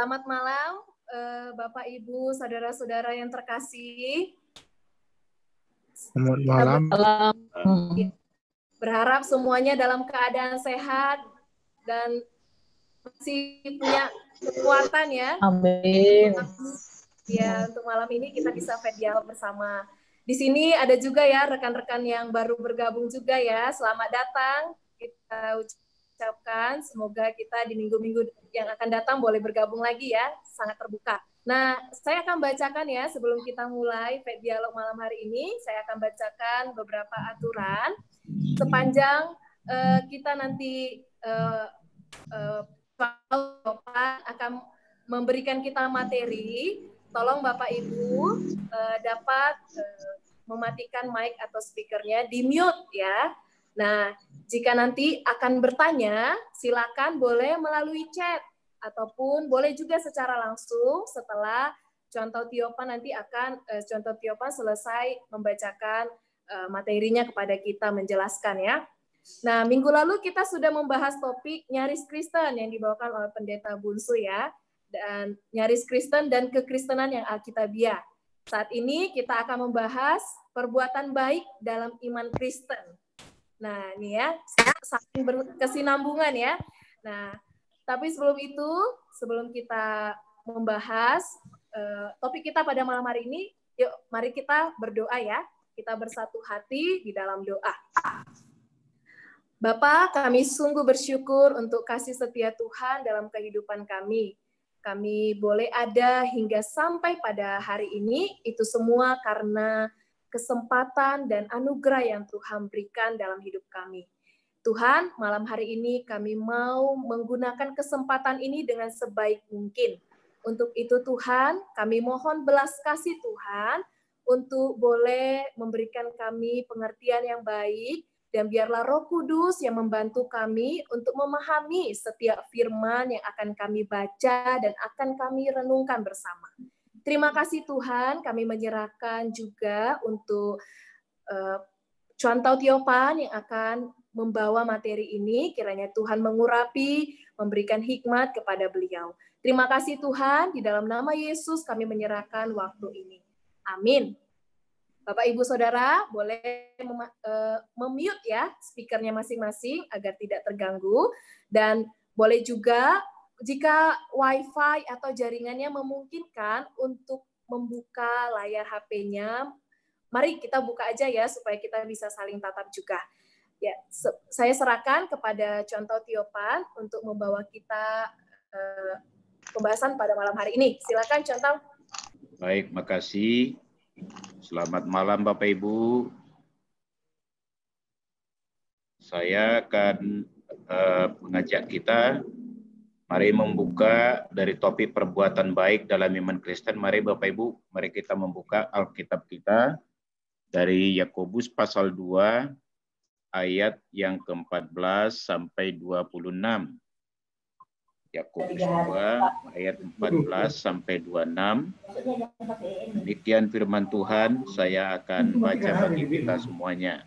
Selamat malam, Bapak, Ibu, saudara-saudara yang terkasih. Selamat malam. Berharap semuanya dalam keadaan sehat dan masih punya kekuatan ya. Amin. Ya, untuk malam ini kita bisa dialog bersama. Di sini ada juga ya rekan-rekan yang baru bergabung juga ya. Selamat datang. Kita ucapkan semoga kita di minggu-minggu yang akan datang boleh bergabung lagi ya. Sangat terbuka. Nah, saya akan bacakan ya sebelum kita mulai dialog malam hari ini. Saya akan bacakan beberapa aturan sepanjang kita nanti akan memberikan kita materi. Tolong Bapak Ibu dapat mematikan mic atau speakernya, di mute ya. Nah, jika nanti akan bertanya, silakan boleh melalui chat ataupun boleh juga secara langsung setelah Contoh Tiopan nanti akan Contoh Tiopan selesai membacakan materinya kepada kita, menjelaskan ya. Nah, minggu lalu kita sudah membahas topik nyaris Kristen yang dibawakan oleh Pendeta Bunsu ya. Dan nyaris Kristen dan kekristenan yang alkitabiah. Saat ini kita akan membahas perbuatan baik dalam iman Kristen. Nah, ini ya, saling berkesinambungan ya. Nah, tapi sebelum itu, sebelum kita membahas topik kita pada malam hari ini, yuk mari kita berdoa ya. Kita bersatu hati di dalam doa. Bapa, kami sungguh bersyukur untuk kasih setia Tuhan dalam kehidupan kami. Kami boleh ada hingga sampai pada hari ini, itu semua karena kesempatan dan anugerah yang Tuhan berikan dalam hidup kami. Tuhan, malam hari ini kami mau menggunakan kesempatan ini dengan sebaik mungkin. Untuk itu Tuhan, kami mohon belas kasih Tuhan untuk boleh memberikan kami pengertian yang baik, dan biarlah Roh Kudus yang membantu kami untuk memahami setiap firman yang akan kami baca dan akan kami renungkan bersama. Terima kasih Tuhan, kami menyerahkan juga untuk Contoh Tiopan yang akan membawa materi ini. Kiranya Tuhan mengurapi, memberikan hikmat kepada beliau. Terima kasih Tuhan, di dalam nama Yesus kami menyerahkan waktu ini. Amin. Bapak, Ibu, Saudara, boleh mute ya speakernya masing-masing agar tidak terganggu. Dan boleh juga jika WiFi atau jaringannya memungkinkan untuk membuka layar HP-nya, mari kita buka aja ya supaya kita bisa saling tatap juga. Ya, saya serahkan kepada Contoh Tiopan untuk membawa kita pembahasan pada malam hari ini. Silakan Contoh. Baik, makasih. Selamat malam Bapak Ibu. Saya akan mengajak kita, mari membuka dari topik perbuatan baik dalam iman Kristen. Mari Bapak Ibu, mari kita membuka Alkitab kita dari Yakobus pasal 2 ayat yang ke-14 sampai 26. Yakobus 2 ayat 14 sampai 26. Demikian firman Tuhan, saya akan baca bagi kita semuanya.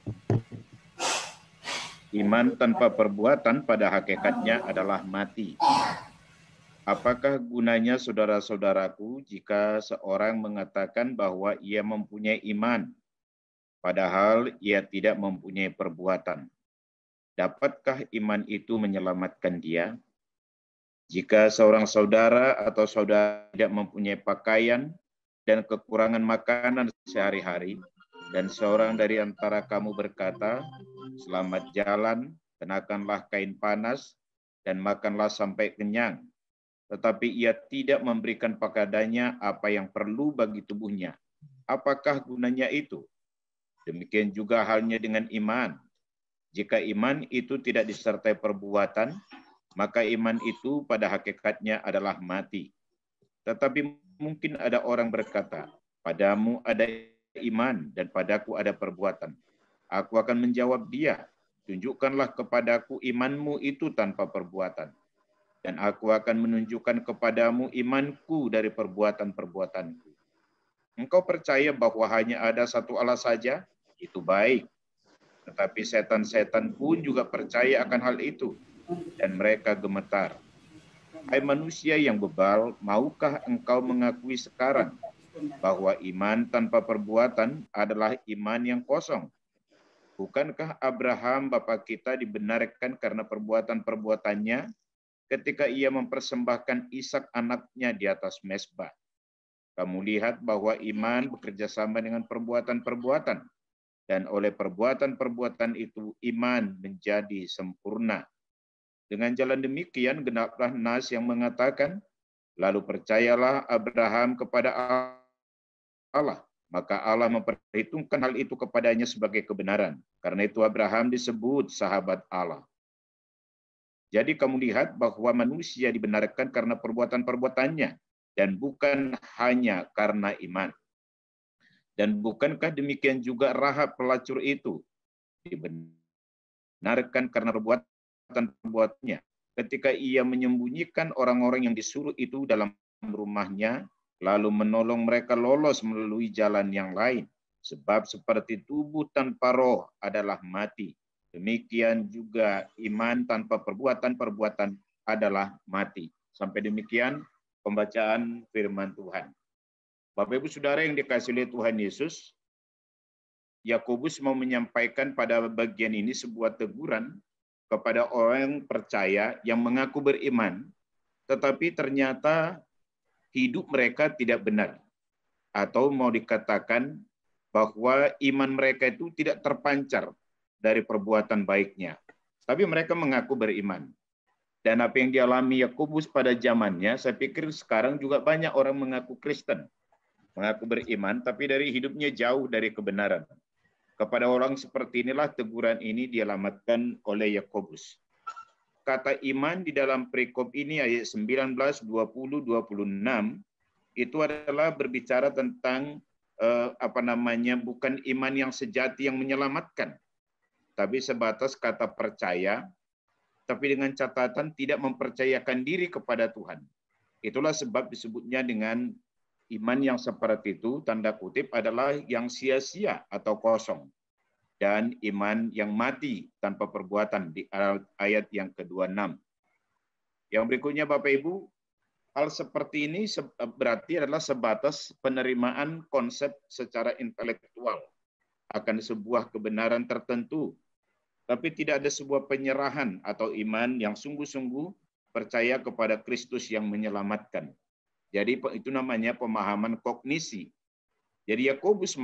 Iman tanpa perbuatan pada hakikatnya adalah mati. Apakah gunanya saudara-saudaraku jika seorang mengatakan bahwa ia mempunyai iman, padahal ia tidak mempunyai perbuatan? Dapatkah iman itu menyelamatkan dia? Jika seorang saudara atau saudara tidak mempunyai pakaian dan kekurangan makanan sehari-hari, dan seorang dari antara kamu berkata, selamat jalan, kenakanlah kain panas, dan makanlah sampai kenyang, tetapi ia tidak memberikan kepadanya apa yang perlu bagi tubuhnya, apakah gunanya itu? Demikian juga halnya dengan iman. Jika iman itu tidak disertai perbuatan, maka iman itu pada hakikatnya adalah mati. Tetapi mungkin ada orang berkata, padamu ada iman dan padaku ada perbuatan. Aku akan menjawab dia, tunjukkanlah kepadaku imanmu itu tanpa perbuatan. Dan aku akan menunjukkan kepadamu imanku dari perbuatan-perbuatanku. Engkau percaya bahwa hanya ada satu Allah saja? Itu baik. Tetapi setan-setan pun juga percaya akan hal itu. Dan mereka gemetar. Hai manusia yang bebal, maukah engkau mengakui sekarang bahwa iman tanpa perbuatan adalah iman yang kosong? Bukankah Abraham bapa kita dibenarkan karena perbuatan-perbuatannya ketika ia mempersembahkan Ishak anaknya di atas mezbah? Kamu lihat bahwa iman bekerja sama dengan perbuatan-perbuatan, dan oleh perbuatan-perbuatan itu iman menjadi sempurna. Dengan jalan demikian genaplah nas yang mengatakan, lalu percayalah Abraham kepada Allah, maka Allah memperhitungkan hal itu kepadanya sebagai kebenaran. Karena itu Abraham disebut sahabat Allah. Jadi kamu lihat bahwa manusia dibenarkan karena perbuatan-perbuatannya dan bukan hanya karena iman. Dan bukankah demikian juga Rahab pelacur itu dibenarkan karena perbuatan-perbuatannya ketika ia menyembunyikan orang-orang yang disuruh itu dalam rumahnya, lalu menolong mereka lolos melalui jalan yang lain. Sebab seperti tubuh tanpa roh adalah mati, demikian juga iman tanpa perbuatan-perbuatan adalah mati. Sampai demikian pembacaan firman Tuhan. Bapak Ibu Saudara yang dikasihi oleh Tuhan Yesus, Yakobus mau menyampaikan pada bagian ini sebuah teguran kepada orang percaya yang mengaku beriman, tetapi ternyata hidup mereka tidak benar. Atau mau dikatakan bahwa iman mereka itu tidak terpancar dari perbuatan baiknya. Tapi mereka mengaku beriman. Dan apa yang dialami Yakobus pada zamannya, saya pikir sekarang juga banyak orang mengaku Kristen, mengaku beriman, tapi dari hidupnya jauh dari kebenaran. Kepada orang seperti inilah teguran ini dialamatkan oleh Yakobus. Kata iman di dalam perikop ini ayat 19, 20, 26 itu adalah berbicara tentang bukan iman yang sejati yang menyelamatkan, tapi sebatas kata percaya, tapi dengan catatan tidak mempercayakan diri kepada Tuhan. Itulah sebab disebutnya dengan iman yang seperti itu, tanda kutip, adalah yang sia-sia atau kosong. Dan iman yang mati tanpa perbuatan di ayat yang ke-26. Yang berikutnya Bapak Ibu, hal seperti ini berarti adalah sebatas penerimaan konsep secara intelektual akan sebuah kebenaran tertentu, tapi tidak ada sebuah penyerahan atau iman yang sungguh-sungguh percaya kepada Kristus yang menyelamatkan. Jadi itu namanya pemahaman kognisi. Jadi Yakobus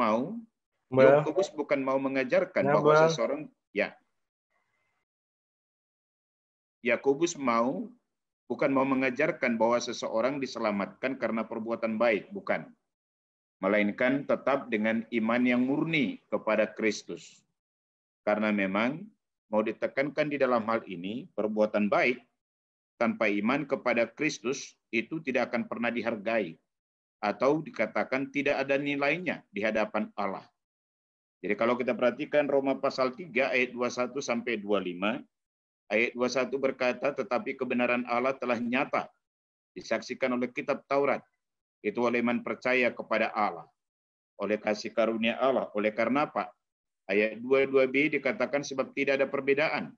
bukan mau mengajarkan bahwa seseorang, Yakobus bukan mau mengajarkan bahwa seseorang diselamatkan karena perbuatan baik, bukan. Melainkan tetap dengan iman yang murni kepada Kristus. Karena memang mau ditekankan di dalam hal ini, perbuatan baik tanpa iman kepada Kristus itu tidak akan pernah dihargai. Atau dikatakan tidak ada nilainya di hadapan Allah. Jadi kalau kita perhatikan Roma pasal 3 ayat 21 sampai 25, ayat 21 berkata, tetapi kebenaran Allah telah nyata, disaksikan oleh kitab Taurat, itu oleh iman percaya kepada Allah, oleh kasih karunia Allah. Oleh karena apa? Ayat 22b dikatakan sebab tidak ada perbedaan.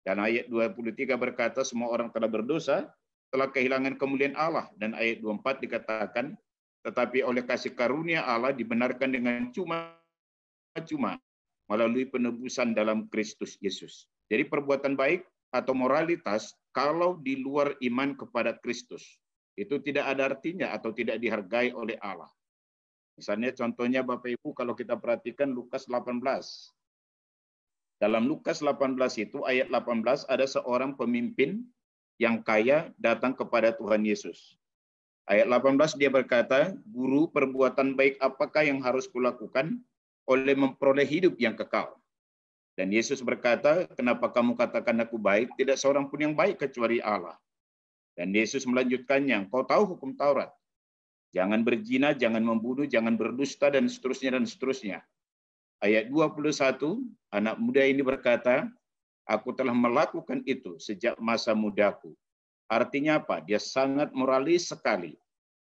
Dan ayat 23 berkata semua orang telah berdosa, telah kehilangan kemuliaan Allah. Dan ayat 24 dikatakan, tetapi oleh kasih karunia Allah dibenarkan dengan cuma-cuma melalui penebusan dalam Kristus Yesus. Jadi perbuatan baik atau moralitas kalau di luar iman kepada Kristus itu tidak ada artinya atau tidak dihargai oleh Allah. Misalnya contohnya Bapak Ibu kalau kita perhatikan Lukas 18. Dalam Lukas 18 itu ayat 18 ada seorang pemimpin yang kaya datang kepada Tuhan Yesus. Ayat 18 dia berkata, Guru, perbuatan baik apakah yang harus kulakukan oleh memperoleh hidup yang kekal? Dan Yesus berkata, kenapa kamu katakan aku baik? Tidak seorang pun yang baik kecuali Allah. Dan Yesus melanjutkannya, kau tahu hukum Taurat. Jangan berzina, jangan membunuh, jangan berdusta, dan seterusnya, dan seterusnya. Ayat 21, anak muda ini berkata, aku telah melakukan itu sejak masa mudaku. Artinya apa? Dia sangat moralis sekali.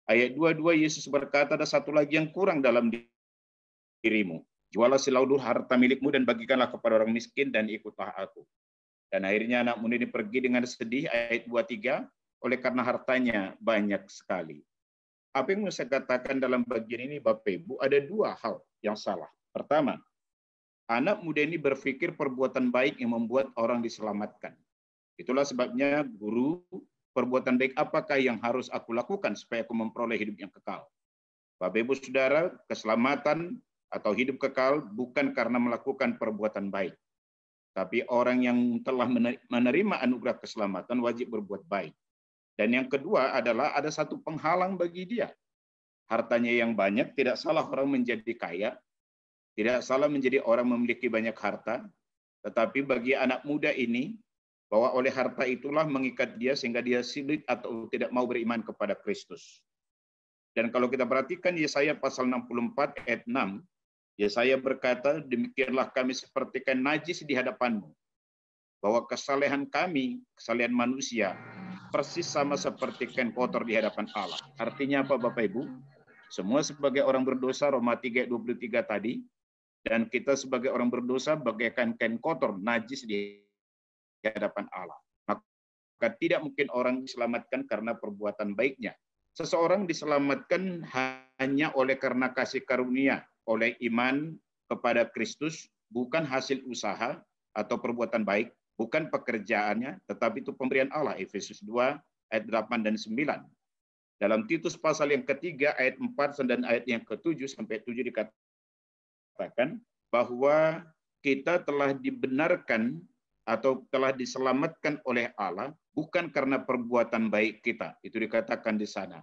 Ayat 22, Yesus berkata, ada satu lagi yang kurang dalam dirimu. Jualah seluruh harta milikmu dan bagikanlah kepada orang miskin dan ikutlah aku. Dan akhirnya anak muda ini pergi dengan sedih, ayat 23, oleh karena hartanya banyak sekali. Apa yang saya katakan dalam bagian ini, Bapak Ibu, ada dua hal yang salah. Pertama, anak muda ini berpikir perbuatan baik yang membuat orang diselamatkan. Itulah sebabnya guru, perbuatan baik apakah yang harus aku lakukan supaya aku memperoleh hidup yang kekal? Bapak Ibu Saudara, keselamatan atau hidup kekal bukan karena melakukan perbuatan baik. Tapi orang yang telah menerima anugerah keselamatan wajib berbuat baik. Dan yang kedua adalah ada satu penghalang bagi dia. Hartanya yang banyak, tidak salah orang menjadi kaya, tidak salah menjadi orang memiliki banyak harta, tetapi bagi anak muda ini, bahwa oleh harta itulah mengikat dia sehingga dia sulit atau tidak mau beriman kepada Kristus. Dan kalau kita perhatikan Yesaya pasal 64 ayat 6, Yesaya berkata, demikianlah kami sepertikan najis di hadapanmu, bahwa kesalehan kami, kesalehan manusia, persis sama seperti kain kotor di hadapan Allah. Artinya apa Bapak Ibu? Semua sebagai orang berdosa, Roma 3:23 tadi, dan kita sebagai orang berdosa bagaikan kain kotor, najis di hadapan Allah. Maka tidak mungkin orang diselamatkan karena perbuatan baiknya. Seseorang diselamatkan hanya oleh karena kasih karunia, oleh iman kepada Kristus, bukan hasil usaha atau perbuatan baik, bukan pekerjaannya, tetapi itu pemberian Allah. Efesus 2 ayat 8 dan 9. Dalam Titus pasal yang ketiga ayat 4 dan ayat yang ke-7 sampai 7 dikatakan bahwa kita telah dibenarkan atau telah diselamatkan oleh Allah bukan karena perbuatan baik kita. Itu dikatakan di sana.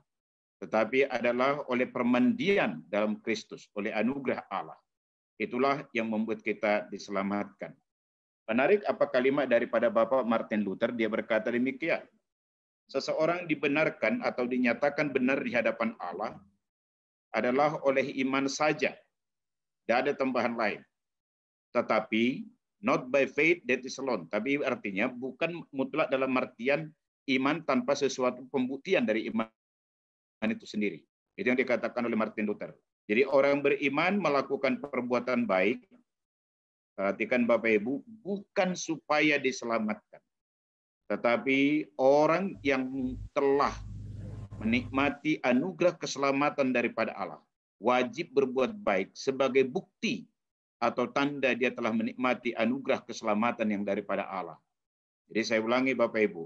Tetapi adalah oleh permandian dalam Kristus, oleh anugerah Allah. Itulah yang membuat kita diselamatkan. Menarik apa kalimat daripada Bapak Martin Luther, dia berkata demikian. Seseorang dibenarkan atau dinyatakan benar di hadapan Allah adalah oleh iman saja. Tidak ada tambahan lain. Tetapi not by faith that is alone. Tapi artinya bukan mutlak dalam artian iman tanpa sesuatu pembuktian dari iman itu sendiri. Itu yang dikatakan oleh Martin Luther. Jadi orang beriman melakukan perbuatan baik, perhatikan Bapak Ibu, bukan supaya diselamatkan. Tetapi orang yang telah menikmati anugerah keselamatan daripada Allah, wajib berbuat baik sebagai bukti atau tanda dia telah menikmati anugerah keselamatan yang daripada Allah. Jadi saya ulangi Bapak Ibu,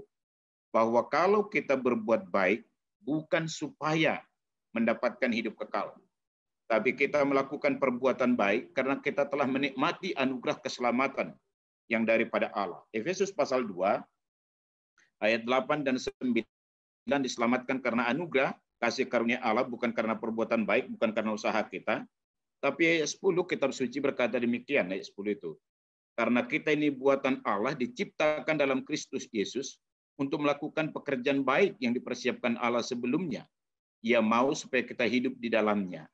bahwa kalau kita berbuat baik, bukan supaya mendapatkan hidup kekal. Tapi kita melakukan perbuatan baik karena kita telah menikmati anugerah keselamatan yang daripada Allah. Efesus pasal 2, ayat 8 dan 9 diselamatkan karena anugerah, kasih karunia Allah, bukan karena perbuatan baik, bukan karena usaha kita. Tapi ayat 10 kitab suci berkata demikian, ayat 10 itu. Karena kita ini buatan Allah, diciptakan dalam Kristus Yesus untuk melakukan pekerjaan baik yang dipersiapkan Allah sebelumnya. Ia mau supaya kita hidup di dalamnya.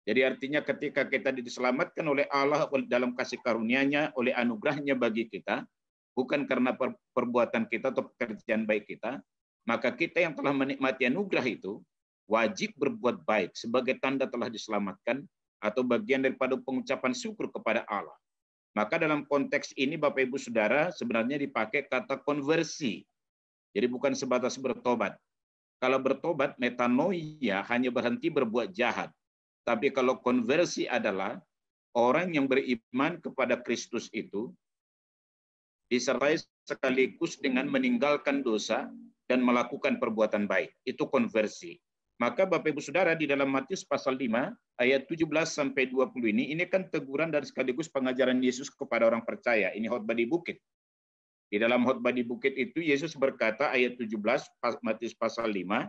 Jadi artinya ketika kita diselamatkan oleh Allah dalam kasih karunia-Nya, oleh anugerahnya bagi kita, bukan karena perbuatan kita atau pekerjaan baik kita, maka kita yang telah menikmati anugerah itu wajib berbuat baik sebagai tanda telah diselamatkan atau bagian daripada pengucapan syukur kepada Allah. Maka dalam konteks ini Bapak Ibu Saudara sebenarnya dipakai kata konversi. Jadi bukan sebatas bertobat. Kalau bertobat metanoia hanya berhenti berbuat jahat. Tapi kalau konversi adalah orang yang beriman kepada Kristus itu disertai sekaligus dengan meninggalkan dosa dan melakukan perbuatan baik. Itu konversi. Maka Bapak Ibu Saudara di dalam Matius pasal 5 ayat 17 sampai 20 ini kan teguran dan sekaligus pengajaran Yesus kepada orang percaya. Ini khotbah di bukit. Di dalam khotbah di bukit itu Yesus berkata ayat 17 Matius pasal 5,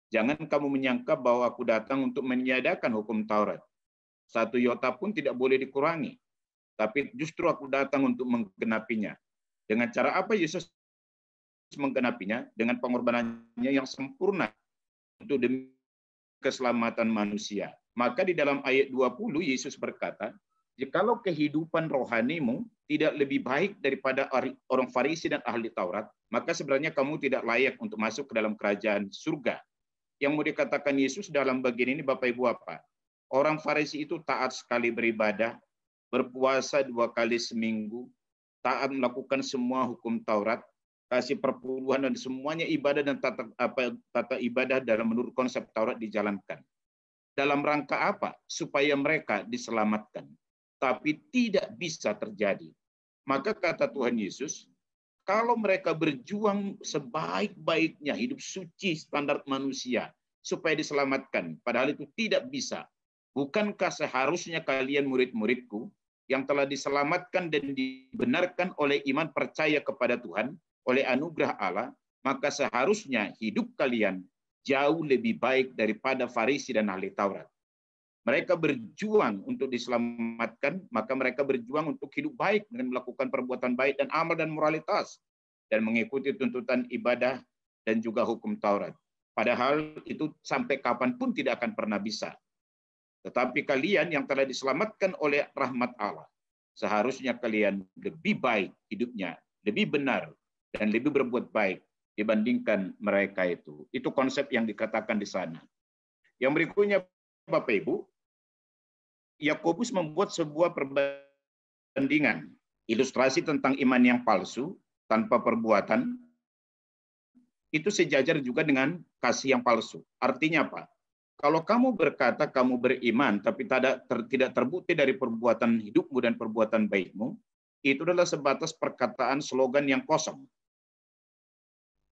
jangan kamu menyangka bahwa aku datang untuk meniadakan hukum Taurat. Satu iota pun tidak boleh dikurangi. Tapi justru aku datang untuk menggenapinya. Dengan cara apa Yesus menggenapinya? Dengan pengorbanannya yang sempurna untuk demi keselamatan manusia. Maka di dalam ayat 20 Yesus berkata, jikalau kehidupan rohanimu tidak lebih baik daripada orang Farisi dan ahli Taurat, maka sebenarnya kamu tidak layak untuk masuk ke dalam kerajaan surga. Yang mau dikatakan Yesus dalam bagian ini Bapak Ibu apa? Orang Farisi itu taat sekali beribadah, berpuasa 2 kali seminggu, taat melakukan semua hukum Taurat, kasih perpuluhan, dan semuanya ibadah dan tata ibadah dalam menurut konsep Taurat dijalankan. Dalam rangka apa? Supaya mereka diselamatkan. Tapi tidak bisa terjadi. Maka kata Tuhan Yesus, kalau mereka berjuang sebaik-baiknya, hidup suci standar manusia, supaya diselamatkan, padahal itu tidak bisa. Bukankah seharusnya kalian murid-muridku, yang telah diselamatkan dan dibenarkan oleh iman percaya kepada Tuhan, oleh anugerah Allah, maka seharusnya hidup kalian jauh lebih baik daripada Farisi dan ahli Taurat. Mereka berjuang untuk diselamatkan, maka mereka berjuang untuk hidup baik dengan melakukan perbuatan baik dan amal dan moralitas, dan mengikuti tuntutan ibadah dan juga hukum Taurat. Padahal itu sampai kapanpun tidak akan pernah bisa. Tetapi kalian yang telah diselamatkan oleh rahmat Allah, seharusnya kalian lebih baik hidupnya, lebih benar, dan lebih berbuat baik dibandingkan mereka itu. Itu konsep yang dikatakan di sana. Yang berikutnya, Bapak Ibu, Yakobus membuat sebuah perbandingan, ilustrasi tentang iman yang palsu tanpa perbuatan, itu sejajar juga dengan kasih yang palsu. Artinya apa? Kalau kamu berkata kamu beriman, tapi tidak terbukti dari perbuatan hidupmu dan perbuatan baikmu, itu adalah sebatas perkataan slogan yang kosong.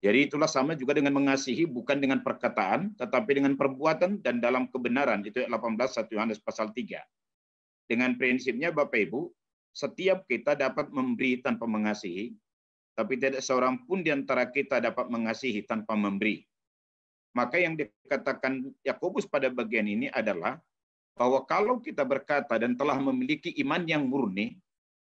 Jadi itulah sama juga dengan mengasihi, bukan dengan perkataan, tetapi dengan perbuatan dan dalam kebenaran. Itu 18 1 Yohanes pasal 3. Dengan prinsipnya Bapak Ibu, setiap kita dapat memberi tanpa mengasihi, tapi tidak seorang pun di antara kita dapat mengasihi tanpa memberi. Maka yang dikatakan Yakobus pada bagian ini adalah bahwa kalau kita berkata dan telah memiliki iman yang murni,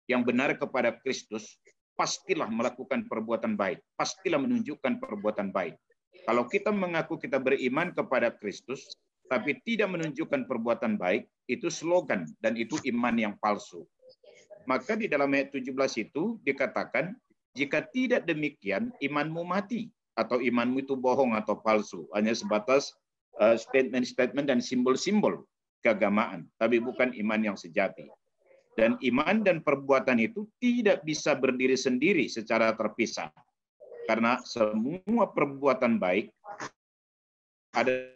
yang benar kepada Kristus, pastilah melakukan perbuatan baik, pastilah menunjukkan perbuatan baik. Kalau kita mengaku kita beriman kepada Kristus, tapi tidak menunjukkan perbuatan baik, itu slogan dan itu iman yang palsu. Maka di dalam ayat 17 itu dikatakan, jika tidak demikian, imanmu mati, atau imanmu itu bohong atau palsu, hanya sebatas statement-statement dan simbol-simbol keagamaan, tapi bukan iman yang sejati. Dan iman dan perbuatan itu tidak bisa berdiri sendiri secara terpisah. Karena semua perbuatan baik ada,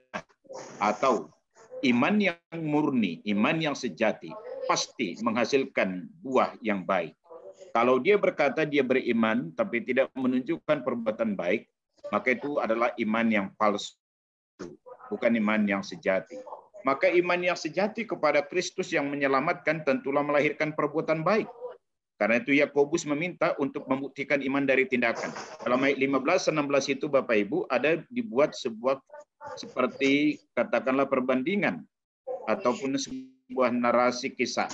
atau iman yang murni, iman yang sejati, pasti menghasilkan buah yang baik. Kalau dia berkata dia beriman, tapi tidak menunjukkan perbuatan baik, maka itu adalah iman yang palsu, bukan iman yang sejati. Maka iman yang sejati kepada Kristus yang menyelamatkan tentulah melahirkan perbuatan baik. Karena itu Yakobus meminta untuk membuktikan iman dari tindakan. Dalam ayat 15-16 itu Bapak Ibu ada dibuat sebuah seperti katakanlah perbandingan ataupun sebuah narasi kisah.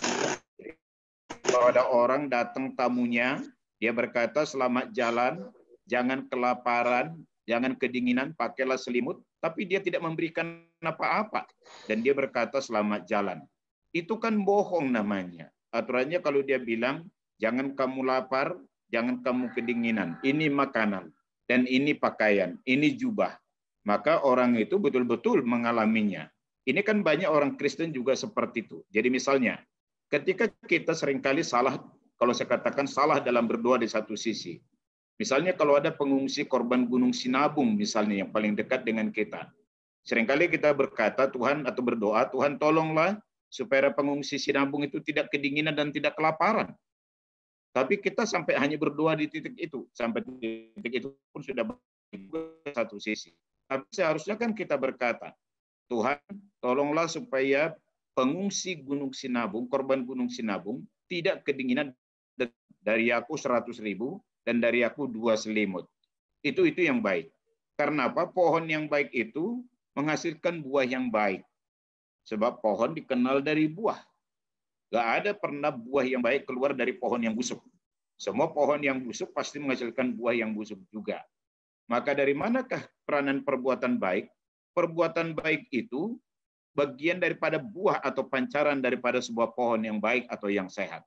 Kalau ada orang datang tamunya, dia berkata selamat jalan, jangan kelaparan, jangan kedinginan, pakailah selimut, tapi dia tidak memberikan apa-apa. Dan dia berkata selamat jalan. Itu kan bohong namanya. Aturannya kalau dia bilang, jangan kamu lapar, jangan kamu kedinginan. Ini makanan, dan ini pakaian, ini jubah. Maka orang itu betul-betul mengalaminya. Ini kan banyak orang Kristen juga seperti itu. Jadi misalnya, ketika kita seringkali salah, kalau saya katakan salah dalam berdoa di satu sisi. Misalnya kalau ada pengungsi korban Gunung Sinabung misalnya yang paling dekat dengan kita. Seringkali kita berkata Tuhan atau berdoa, Tuhan tolonglah supaya pengungsi Sinabung itu tidak kedinginan dan tidak kelaparan. Tapi kita sampai hanya berdoa di titik itu. Sampai titik itu pun sudah di satu sisi. Tapi seharusnya kan kita berkata, Tuhan tolonglah supaya pengungsi Gunung Sinabung, korban Gunung Sinabung, tidak kedinginan dari aku 100.000, dan dari aku 2 selimut. Itu yang baik. Karena apa? Pohon yang baik itu menghasilkan buah yang baik. Sebab pohon dikenal dari buah. Gak ada pernah buah yang baik keluar dari pohon yang busuk. Semua pohon yang busuk pasti menghasilkan buah yang busuk juga. Maka dari manakah peranan perbuatan baik? Perbuatan baik itu bagian daripada buah atau pancaran daripada sebuah pohon yang baik atau yang sehat.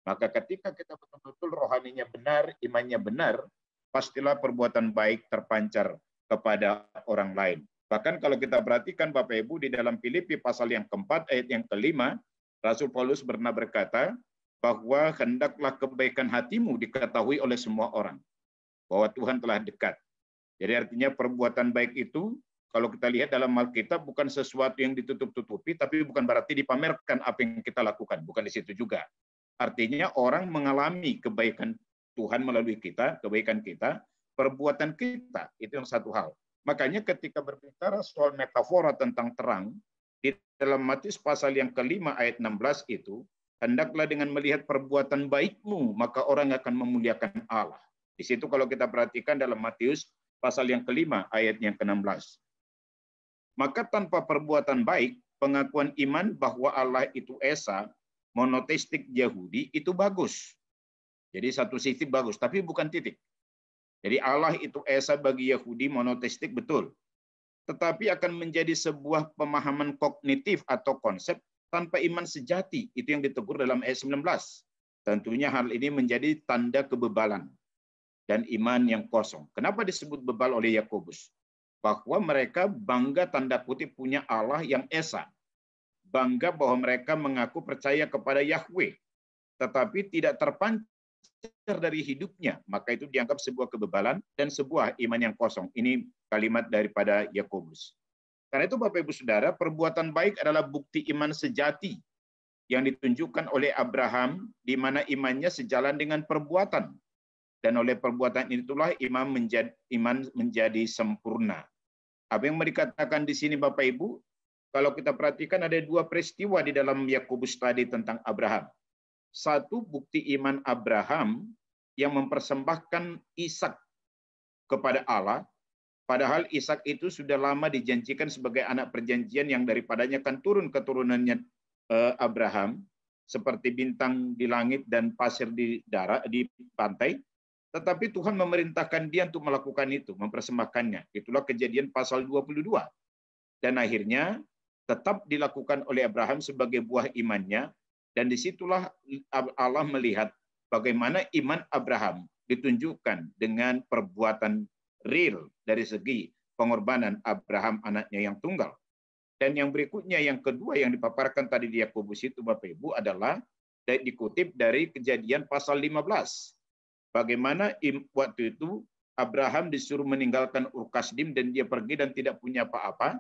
Maka ketika kita betul-betul rohaninya benar, imannya benar, pastilah perbuatan baik terpancar kepada orang lain. Bahkan kalau kita perhatikan Bapak Ibu di dalam Filipi pasal yang keempat ayat yang kelima, Rasul Paulus pernah berkata bahwa hendaklah kebaikan hatimu diketahui oleh semua orang. bahwa Tuhan telah dekat. Jadi artinya perbuatan baik itu, kalau kita lihat dalam Alkitab, bukan sesuatu yang ditutup-tutupi, tapi bukan berarti dipamerkan apa yang kita lakukan. Bukan di situ juga. Artinya orang mengalami kebaikan Tuhan melalui kita, kebaikan kita, perbuatan kita, itu yang satu hal. Makanya ketika berbicara soal metafora tentang terang, di dalam Matius pasal yang kelima ayat 16 itu, hendaklah dengan melihat perbuatan baikmu, maka orang akan memuliakan Allah. Di situ kalau kita perhatikan dalam Matius pasal yang kelima ayat yang ke-16. Maka tanpa perbuatan baik, pengakuan iman bahwa Allah itu Esa, monoteistik Yahudi, itu bagus. Jadi satu sisi bagus, tapi bukan titik. Jadi Allah itu Esa bagi Yahudi, monoteistik betul. Tetapi akan menjadi sebuah pemahaman kognitif atau konsep tanpa iman sejati. Itu yang ditegur dalam ayat 19. Tentunya hal ini menjadi tanda kebebalan dan iman yang kosong. Kenapa disebut bebal oleh Yakobus? Bahwa mereka bangga tanda kutip punya Allah yang Esa. Bangga bahwa mereka mengaku percaya kepada Yahweh. Tetapi tidak terpancar dari hidupnya, maka itu dianggap sebuah kebebalan dan sebuah iman yang kosong. Ini kalimat daripada Yakobus. Karena itu Bapak Ibu Saudara, perbuatan baik adalah bukti iman sejati yang ditunjukkan oleh Abraham, di mana imannya sejalan dengan perbuatan. Dan oleh perbuatan itulah iman menjadi sempurna. Apa yang mau dikatakan di sini Bapak Ibu? Kalau kita perhatikan ada dua peristiwa di dalam Yakobus tadi tentang Abraham. Satu, bukti iman Abraham yang mempersembahkan Ishak kepada Allah, padahal Ishak itu sudah lama dijanjikan sebagai anak perjanjian yang daripadanya akan turun keturunannya Abraham, seperti bintang di langit dan pasir di darat, di pantai. Tetapi Tuhan memerintahkan dia untuk melakukan itu, mempersembahkannya. Itulah Kejadian pasal 22. Dan akhirnya tetap dilakukan oleh Abraham sebagai buah imannya. Dan disitulah Allah melihat bagaimana iman Abraham ditunjukkan dengan perbuatan real dari segi pengorbanan Abraham anaknya yang tunggal. Dan yang berikutnya, yang kedua yang dipaparkan tadi di Yakobus itu Bapak Ibu adalah dikutip dari Kejadian pasal 15. Bagaimana waktu itu Abraham disuruh meninggalkan Ur Kasdim dan dia pergi dan tidak punya apa-apa.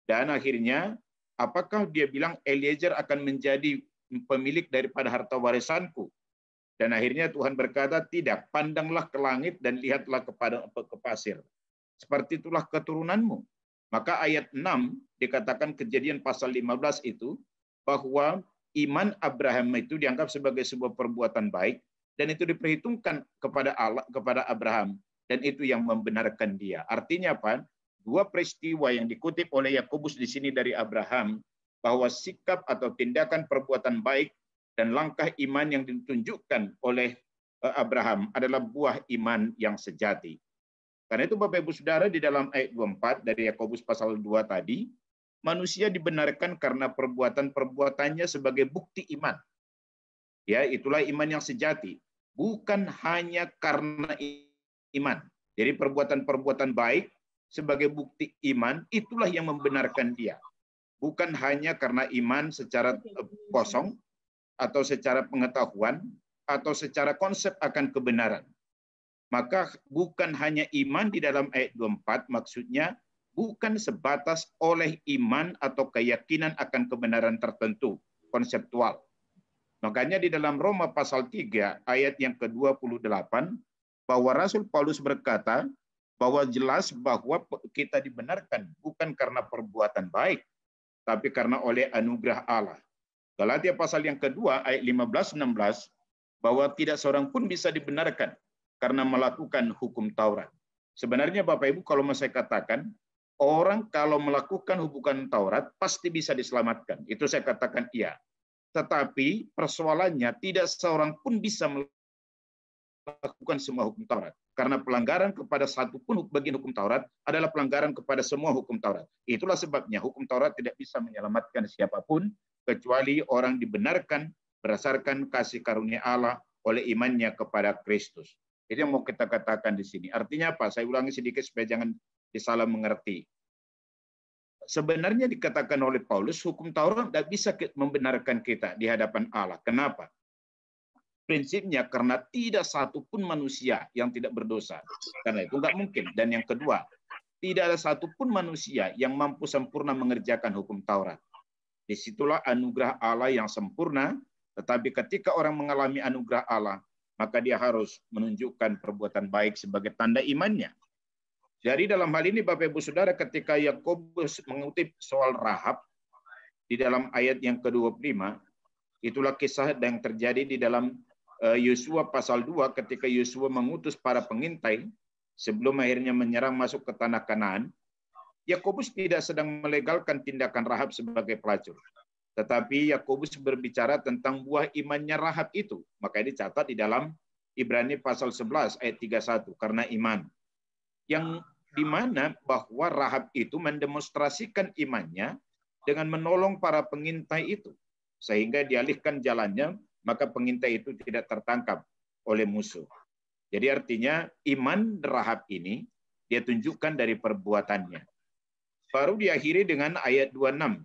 Dan akhirnya apakah dia bilang Eliezer akan menjadi pemilik daripada harta warisanku? Dan akhirnya Tuhan berkata, tidak, pandanglah ke langit dan lihatlah ke pasir. Seperti itulah keturunanmu. Maka ayat 6 dikatakan Kejadian pasal 15 itu, bahwa iman Abraham itu dianggap sebagai sebuah perbuatan baik, dan itu diperhitungkan kepada Allah, kepada Abraham, dan itu yang membenarkan dia. Artinya apa? Dua peristiwa yang dikutip oleh Yakobus di sini dari Abraham, bahwa sikap atau tindakan perbuatan baik dan langkah iman yang ditunjukkan oleh Abraham adalah buah iman yang sejati. Karena itu Bapak Ibu Saudara, di dalam ayat 24 dari Yakobus pasal 2 tadi, manusia dibenarkan karena perbuatan-perbuatannya sebagai bukti iman. Ya, itulah iman yang sejati, bukan hanya karena iman. Jadi perbuatan-perbuatan baik sebagai bukti iman, itulah yang membenarkan dia. Bukan hanya karena iman secara kosong, atau secara pengetahuan, atau secara konsep akan kebenaran. Maka bukan hanya iman di dalam ayat 24, maksudnya bukan sebatas oleh iman atau keyakinan akan kebenaran tertentu, konseptual. Makanya di dalam Roma pasal 3 ayat yang ke-28, bahwa Rasul Paulus berkata bahwa jelas bahwa kita dibenarkan bukan karena perbuatan baik, tapi karena oleh anugerah Allah. Galatia pasal yang kedua ayat 15-16, bahwa tidak seorang pun bisa dibenarkan karena melakukan hukum Taurat. Sebenarnya Bapak Ibu, kalau mau saya katakan, orang kalau melakukan hukum Taurat pasti bisa diselamatkan. Itu saya katakan iya. Tetapi persoalannya tidak seorang pun bisa melakukan semua hukum Taurat. Karena pelanggaran kepada satu pun bagian hukum Taurat adalah pelanggaran kepada semua hukum Taurat. Itulah sebabnya hukum Taurat tidak bisa menyelamatkan siapapun, kecuali orang dibenarkan berdasarkan kasih karunia Allah oleh imannya kepada Kristus. Itu yang mau kita katakan di sini. Artinya apa? Saya ulangi sedikit supaya jangan disalah mengerti. Sebenarnya dikatakan oleh Paulus, hukum Taurat tidak bisa membenarkan kita di hadapan Allah. Kenapa? Prinsipnya karena tidak satupun manusia yang tidak berdosa. Karena itu nggak mungkin. Dan yang kedua, tidak ada satupun manusia yang mampu sempurna mengerjakan hukum Taurat. Disitulah anugerah Allah yang sempurna, tetapi ketika orang mengalami anugerah Allah, maka dia harus menunjukkan perbuatan baik sebagai tanda imannya. Jadi dalam hal ini Bapak Ibu Saudara, ketika Yakobus mengutip soal Rahab di dalam ayat yang ke-25, itulah kisah yang terjadi di dalam Yosua pasal 2 ketika Yosua mengutus para pengintai sebelum akhirnya menyerang masuk ke tanah Kanaan. Yakobus tidak sedang melegalkan tindakan Rahab sebagai pelacur. Tetapi Yakobus berbicara tentang buah imannya Rahab itu. Maka dicatat di dalam Ibrani pasal 11 ayat 31. Karena iman. Yang dimana bahwa Rahab itu mendemonstrasikan imannya dengan menolong para pengintai itu. Sehingga dialihkan jalannya, maka pengintai itu tidak tertangkap oleh musuh. Jadi artinya iman Rahab ini dia tunjukkan dari perbuatannya. Baru diakhiri dengan ayat 26.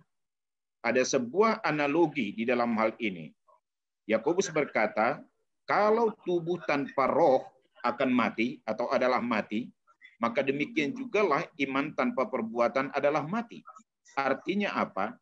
Ada sebuah analogi di dalam hal ini. Yakobus berkata, kalau tubuh tanpa roh akan mati atau adalah mati, maka demikian jugalah iman tanpa perbuatan adalah mati. Artinya apa?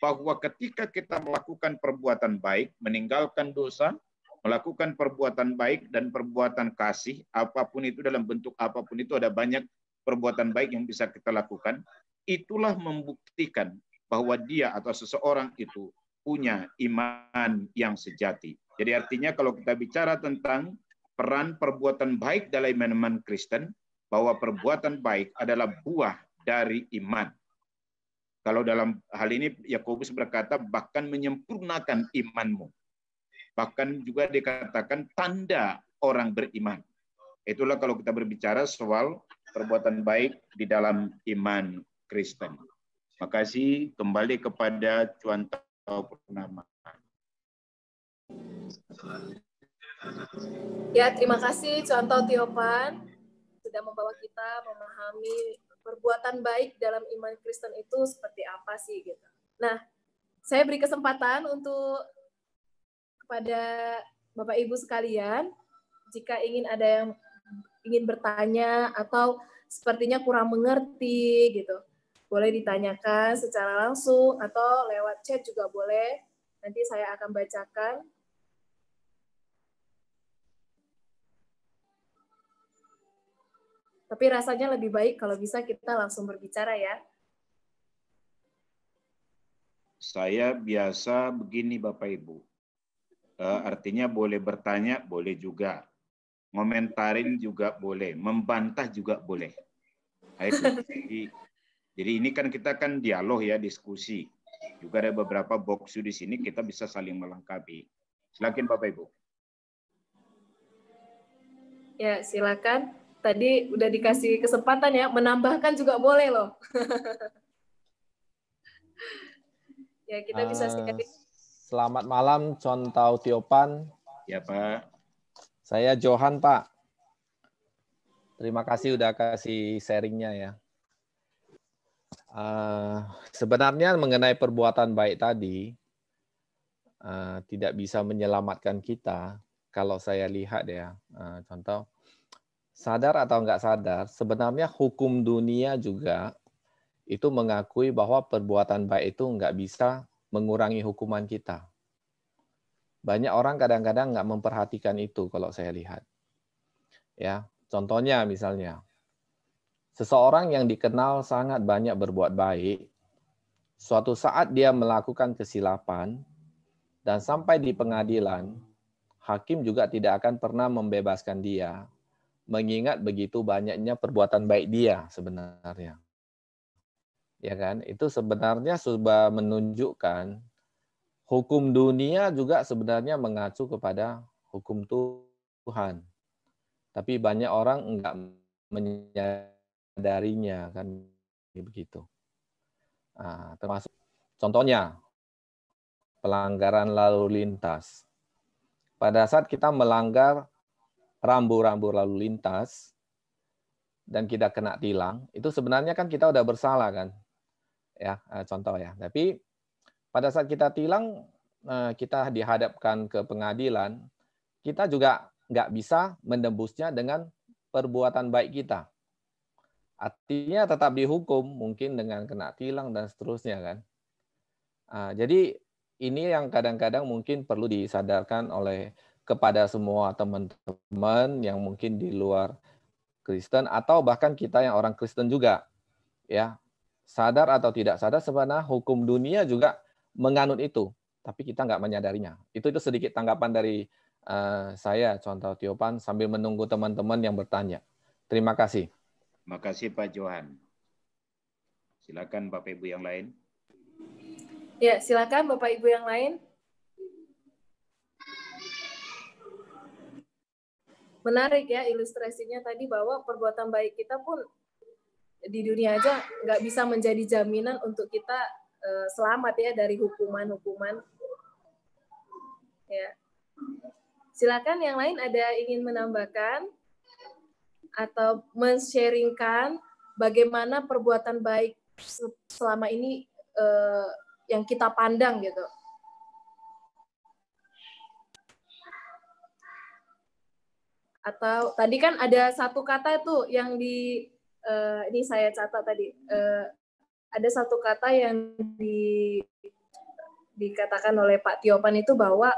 Bahwa ketika kita melakukan perbuatan baik, meninggalkan dosa, melakukan perbuatan baik dan perbuatan kasih, apapun itu dalam bentuk apapun itu ada banyak perbuatan baik yang bisa kita lakukan, itulah membuktikan bahwa dia atau seseorang itu punya iman yang sejati. Jadi artinya kalau kita bicara tentang peran perbuatan baik dalam iman Kristen, bahwa perbuatan baik adalah buah dari iman. Kalau dalam hal ini Yakobus berkata bahkan menyempurnakan imanmu. Bahkan juga dikatakan tanda orang beriman. Itulah kalau kita berbicara soal perbuatan baik di dalam iman Kristen. Makasih, kembali kepada Cuan Tau Purnama. Ya, terima kasih Cuan Tau Tiopan sudah membawa kita memahami perbuatan baik dalam iman Kristen itu seperti apa sih gitu. Nah, saya beri kesempatan untuk kepada Bapak Ibu sekalian, jika ingin ada yang ingin bertanya atau sepertinya kurang mengerti gitu, boleh ditanyakan secara langsung atau lewat chat juga boleh. Nanti saya akan bacakan. Tapi rasanya lebih baik kalau bisa kita langsung berbicara ya. Saya biasa begini Bapak Ibu. Artinya boleh bertanya, boleh juga. Ngomentarin juga boleh. Membantah juga boleh. Jadi ini kan kita kan dialog ya, diskusi. Juga ada beberapa box di sini, kita bisa saling melengkapi. Silakan Bapak Ibu. Ya, silakan. Tadi udah dikasih kesempatan ya, menambahkan juga boleh loh. Ya, kita bisa sharing. Selamat malam, Cuan Tau Tiopan. Ya, Pak. Saya Johan, Pak. Terima kasih udah kasih sharingnya ya. Sebenarnya mengenai perbuatan baik tadi, tidak bisa menyelamatkan kita. Kalau saya lihat ya, contoh, sadar atau nggak sadar, sebenarnya hukum dunia juga itu mengakui bahwa perbuatan baik itu nggak bisa mengurangi hukuman kita. Banyak orang kadang-kadang nggak memperhatikan itu kalau saya lihat. Ya, contohnya misalnya, seseorang yang dikenal sangat banyak berbuat baik, suatu saat dia melakukan kesilapan, dan sampai di pengadilan, hakim juga tidak akan pernah membebaskan dia, mengingat begitu banyaknya perbuatan baik dia sebenarnya. Ya kan? Itu sebenarnya sudah menunjukkan hukum dunia juga sebenarnya mengacu kepada hukum Tuhan. Tapi banyak orang enggak menyadarinya kan begitu. Termasuk contohnya pelanggaran lalu lintas. Pada saat kita melanggar rambu-rambu lalu lintas dan kita kena tilang, itu sebenarnya kan kita udah bersalah kan. Ya, contoh ya. Tapi pada saat kita tilang, kita dihadapkan ke pengadilan, kita juga nggak bisa menembusnya dengan perbuatan baik kita. Artinya tetap dihukum, mungkin dengan kena tilang dan seterusnya kan. Jadi ini yang kadang-kadang mungkin perlu disadarkan oleh kepada semua teman-teman yang mungkin di luar Kristen atau bahkan kita yang orang Kristen juga, ya, sadar atau tidak sadar sebenarnya hukum dunia juga menganut itu, tapi kita nggak menyadarinya. Itu sedikit tanggapan dari saya, contoh Tiopan, sambil menunggu teman-teman yang bertanya. Terima kasih. Terima kasih Pak Johan. Silakan Bapak Ibu yang lain. Ya, silakan Bapak Ibu yang lain. Menarik ya ilustrasinya tadi bahwa perbuatan baik kita pun di dunia aja nggak bisa menjadi jaminan untuk kita selamat ya dari hukuman-hukuman. Ya. Silakan yang lain ada ingin menambahkan atau men-sharingkan bagaimana perbuatan baik selama ini yang kita pandang gitu. Atau tadi kan ada satu kata tuh yang ini saya catat tadi, ada satu kata yang dikatakan oleh Pak Tiopan itu bahwa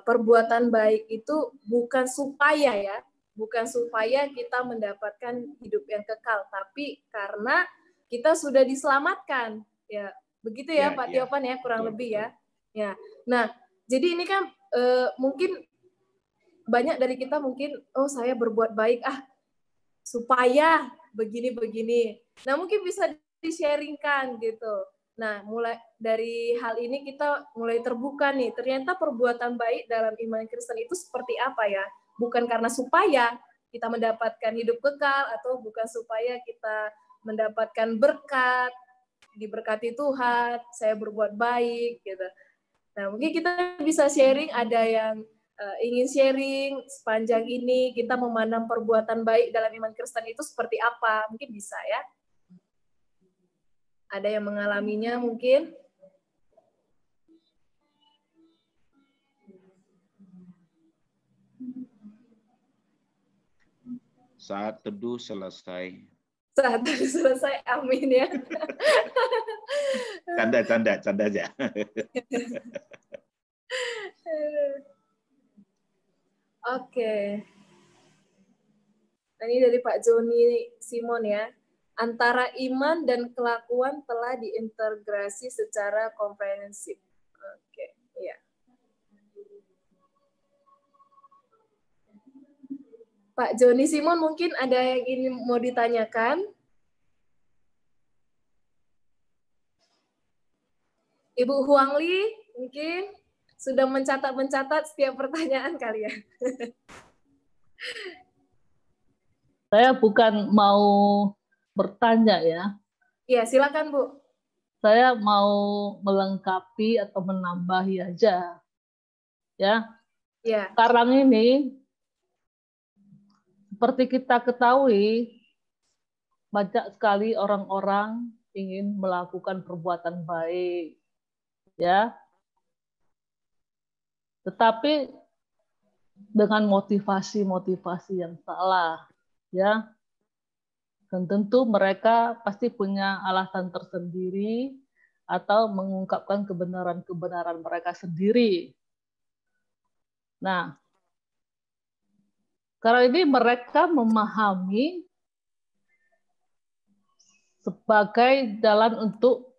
perbuatan baik itu bukan supaya kita mendapatkan hidup yang kekal, tapi karena kita sudah diselamatkan, ya begitu ya, Pak Tiopan ya, kurang lebih ya. Ya, nah jadi ini kan mungkin banyak dari kita mungkin, oh saya berbuat baik supaya begini-begini. Nah mungkin bisa di-sharingkan gitu. Nah mulai dari hal ini kita mulai terbuka nih, ternyata perbuatan baik dalam iman Kristen itu seperti apa ya? Bukan karena supaya kita mendapatkan hidup kekal, atau bukan supaya kita mendapatkan berkat, diberkati Tuhan, saya berbuat baik gitu. Nah mungkin kita bisa sharing, ada yang ingin sharing sepanjang ini kita memandang perbuatan baik dalam iman Kristen itu seperti apa, mungkin bisa ya. Ada yang mengalaminya mungkin? Saat teduh selesai. Saat teduh selesai, amin ya. Canda aja. Oke. Nah, ini dari Pak Joni Simon ya. Antara iman dan kelakuan telah diintegrasi secara komprehensif. Oke, iya. Pak Joni Simon mungkin ada yang ingin mau ditanyakan? Ibu Huangli mungkin sudah mencatat setiap pertanyaan kali ya. Saya bukan mau bertanya ya. Iya, silakan Bu. Saya mau melengkapi atau menambahi aja. Ya. Ya. Sekarang ini seperti kita ketahui, banyak sekali orang-orang ingin melakukan perbuatan baik. Ya. Tetapi dengan motivasi-motivasi yang salah. Ya. Dan tentu mereka pasti punya alasan tersendiri atau mengungkapkan kebenaran-kebenaran mereka sendiri. Nah, karena ini mereka memahami sebagai jalan untuk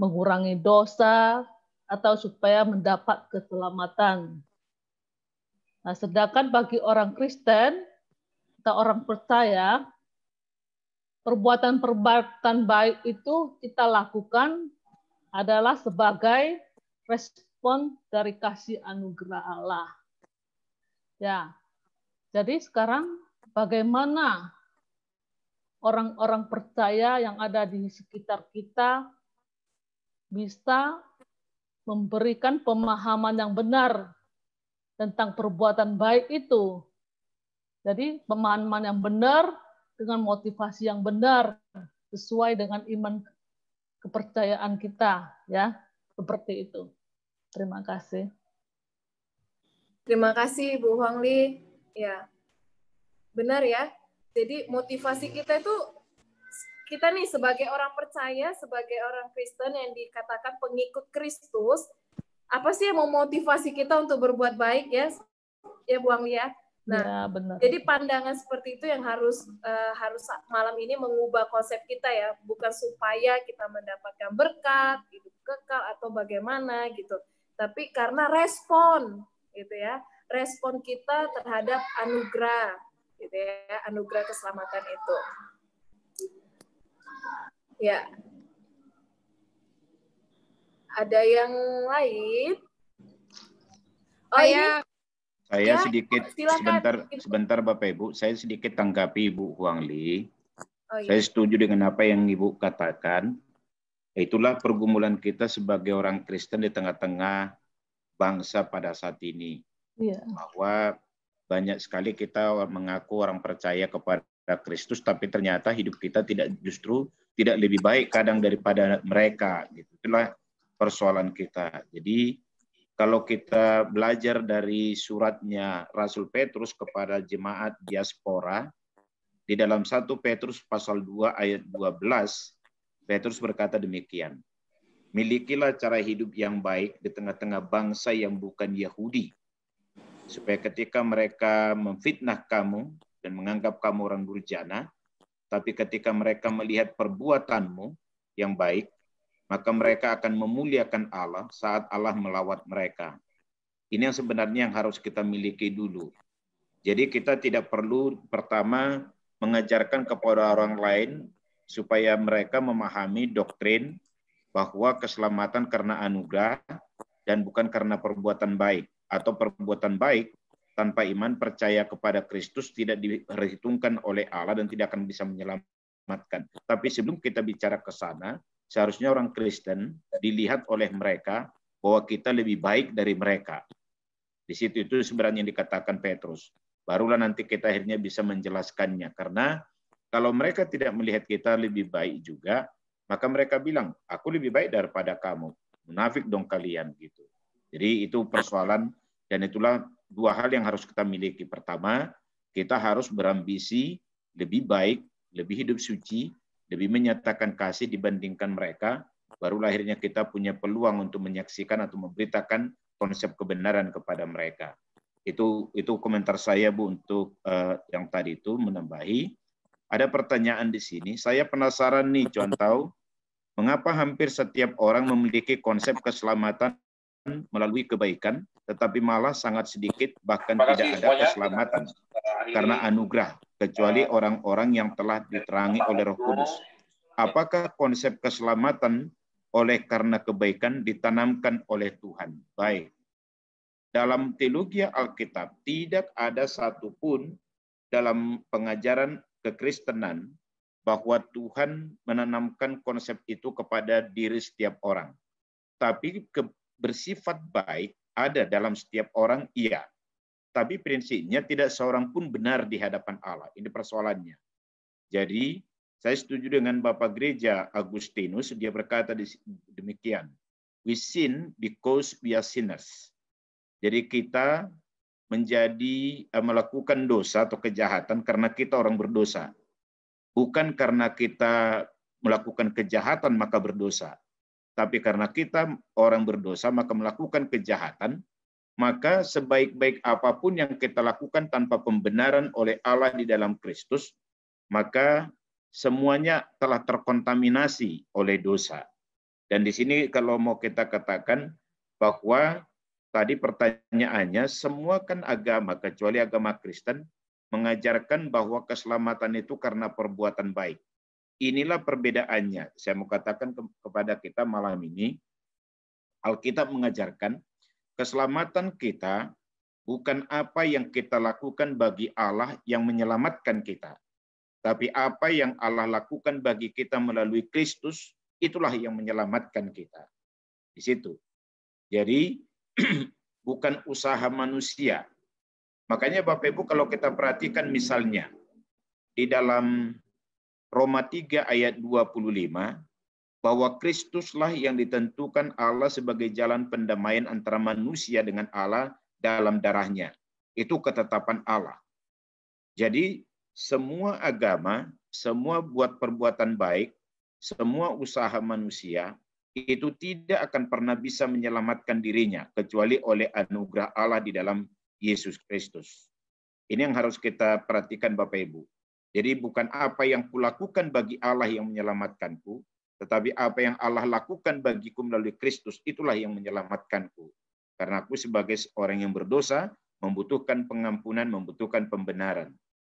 mengurangi dosa atau supaya mendapat keselamatan. Nah, sedangkan bagi orang Kristen atau orang percaya, perbuatan-perbuatan baik itu kita lakukan adalah sebagai respon dari kasih anugerah Allah. Ya, jadi sekarang bagaimana orang-orang percaya yang ada di sekitar kita bisa memberikan pemahaman yang benar tentang perbuatan baik itu. Jadi pemahaman yang benar dengan motivasi yang benar sesuai dengan iman kepercayaan kita, ya, seperti itu. Terima kasih. Terima kasih Bu Huangli. Ya, benar ya. Jadi motivasi kita itu, kita nih sebagai orang percaya, sebagai orang Kristen yang dikatakan pengikut Kristus, apa sih yang memotivasi kita untuk berbuat baik ya? Ya Bu Huangli ya. Nah, Ya, benar. jadi pandangan seperti itu yang harus malam ini mengubah konsep kita ya, bukan supaya kita mendapatkan berkat, hidup kekal atau bagaimana gitu, tapi karena respon gitu ya, respon kita terhadap anugerah gitu ya, anugerah keselamatan itu. Ya. Ada yang lain? Oh, Saya ya, sedikit silakan. sebentar Bapak Ibu, saya sedikit tanggapi Ibu Huangli. Oh, iya. Saya setuju dengan apa yang Ibu katakan. Itulah pergumulan kita sebagai orang Kristen di tengah-tengah bangsa pada saat ini. Iya. Bahwa banyak sekali kita mengaku orang percaya kepada Kristus, tapi ternyata hidup kita justru tidak lebih baik kadang daripada mereka. Itulah persoalan kita. Jadi kalau kita belajar dari suratnya Rasul Petrus kepada jemaat diaspora, di dalam 1 Petrus pasal 2 ayat 12, Petrus berkata demikian, milikilah cara hidup yang baik di tengah-tengah bangsa yang bukan Yahudi, supaya ketika mereka memfitnah kamu dan menganggap kamu orang durjana, tapi ketika mereka melihat perbuatanmu yang baik, maka mereka akan memuliakan Allah saat Allah melawat mereka. Ini yang sebenarnya yang harus kita miliki dulu. Jadi kita tidak perlu pertama mengajarkan kepada orang lain supaya mereka memahami doktrin bahwa keselamatan karena anugerah dan bukan karena perbuatan baik. Atau perbuatan baik tanpa iman percaya kepada Kristus tidak diperhitungkan oleh Allah dan tidak akan bisa menyelamatkan. Tapi sebelum kita bicara ke sana, seharusnya orang Kristen dilihat oleh mereka bahwa kita lebih baik dari mereka. Di situ itu sebenarnya yang dikatakan Petrus. Barulah nanti kita akhirnya bisa menjelaskannya. Karena kalau mereka tidak melihat kita lebih baik juga, maka mereka bilang, aku lebih baik daripada kamu. Munafik dong kalian gitu. Jadi itu persoalan dan itulah dua hal yang harus kita miliki. Pertama, kita harus berambisi lebih baik, lebih hidup suci, lebih menyatakan kasih dibandingkan mereka, barulah akhirnya kita punya peluang untuk menyaksikan atau memberitakan konsep kebenaran kepada mereka. Itu komentar saya Bu untuk yang tadi itu menambahi. Ada pertanyaan di sini. Saya penasaran nih, contoh, mengapa hampir setiap orang memiliki konsep keselamatan melalui kebaikan, tetapi malah sangat sedikit bahkan tidak ada keselamatan karena anugerah, kecuali orang-orang yang telah diterangi oleh Roh Kudus. Apakah konsep keselamatan oleh karena kebaikan ditanamkan oleh Tuhan? Baik. Dalam teologi Alkitab tidak ada satupun dalam pengajaran kekristenan bahwa Tuhan menanamkan konsep itu kepada diri setiap orang. Tapi bersifat baik ada dalam setiap orang, iya. Tapi prinsipnya tidak seorang pun benar di hadapan Allah. Ini persoalannya. Jadi saya setuju dengan Bapak Gereja Agustinus, dia berkata demikian. We sin because we are sinners. Jadi kita melakukan dosa atau kejahatan karena kita orang berdosa. Bukan karena kita melakukan kejahatan maka berdosa. Tapi karena kita orang berdosa maka melakukan kejahatan, maka sebaik-baik apapun yang kita lakukan tanpa pembenaran oleh Allah di dalam Kristus, maka semuanya telah terkontaminasi oleh dosa. Dan di sini kalau mau kita katakan bahwa tadi pertanyaannya, semua kan agama, kecuali agama Kristen, mengajarkan bahwa keselamatan itu karena perbuatan baik. Inilah perbedaannya. Saya mau katakan kepada kita malam ini, Alkitab mengajarkan keselamatan kita bukan apa yang kita lakukan bagi Allah yang menyelamatkan kita. Tapi apa yang Allah lakukan bagi kita melalui Kristus, itulah yang menyelamatkan kita. Di situ. Jadi, bukan usaha manusia. Makanya Bapak Ibu kalau kita perhatikan misalnya, di dalam Roma 3 ayat 25, bahwa Kristuslah yang ditentukan Allah sebagai jalan pendamaian antara manusia dengan Allah dalam darahnya. Itu ketetapan Allah. Jadi semua agama, semua buat perbuatan baik, semua usaha manusia, itu tidak akan pernah bisa menyelamatkan dirinya, kecuali oleh anugerah Allah di dalam Yesus Kristus. Ini yang harus kita perhatikan Bapak Ibu. Jadi bukan apa yang kulakukan bagi Allah yang menyelamatkanku, tetapi apa yang Allah lakukan bagiku melalui Kristus, itulah yang menyelamatkanku. Karena aku sebagai orang yang berdosa, membutuhkan pengampunan, membutuhkan pembenaran.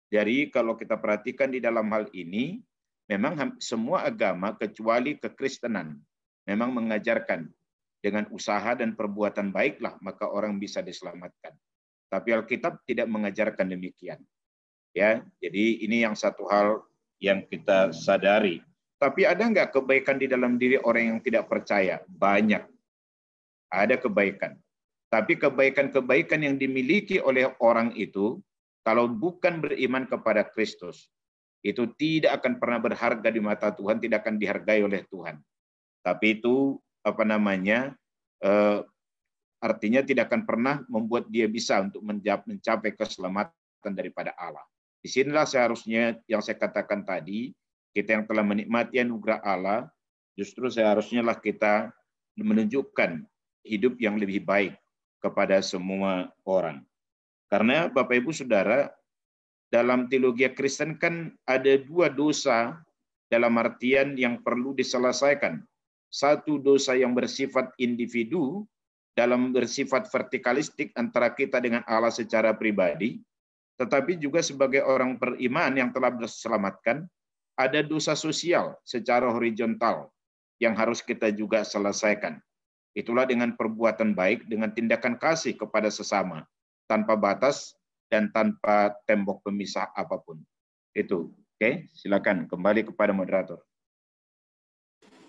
Jadi kalau kita perhatikan di dalam hal ini, memang semua agama kecuali kekristenan memang mengajarkan dengan usaha dan perbuatan baiklah maka orang bisa diselamatkan. Tapi Alkitab tidak mengajarkan demikian. Ya, jadi ini yang satu hal yang kita sadari. Tapi ada nggak kebaikan di dalam diri orang yang tidak percaya? Banyak. Ada kebaikan. Tapi kebaikan-kebaikan yang dimiliki oleh orang itu, kalau bukan beriman kepada Kristus, itu tidak akan pernah berharga di mata Tuhan, tidak akan dihargai oleh Tuhan. Tapi itu artinya tidak akan pernah membuat dia bisa untuk mencapai keselamatan daripada Allah. Disinilah seharusnya yang saya katakan tadi, kita yang telah menikmati anugerah Allah, justru seharusnya lah kita menunjukkan hidup yang lebih baik kepada semua orang. Karena Bapak Ibu Saudara, dalam teologi Kristen kan ada dua dosa dalam artian yang perlu diselesaikan. Satu dosa yang bersifat individu, dalam bersifat vertikalistik antara kita dengan Allah secara pribadi, tetapi juga sebagai orang beriman yang telah diselamatkan, ada dosa sosial secara horizontal yang harus kita juga selesaikan. Itulah dengan perbuatan baik, dengan tindakan kasih kepada sesama, tanpa batas dan tanpa tembok pemisah apapun. Itu. Oke, silakan kembali kepada moderator.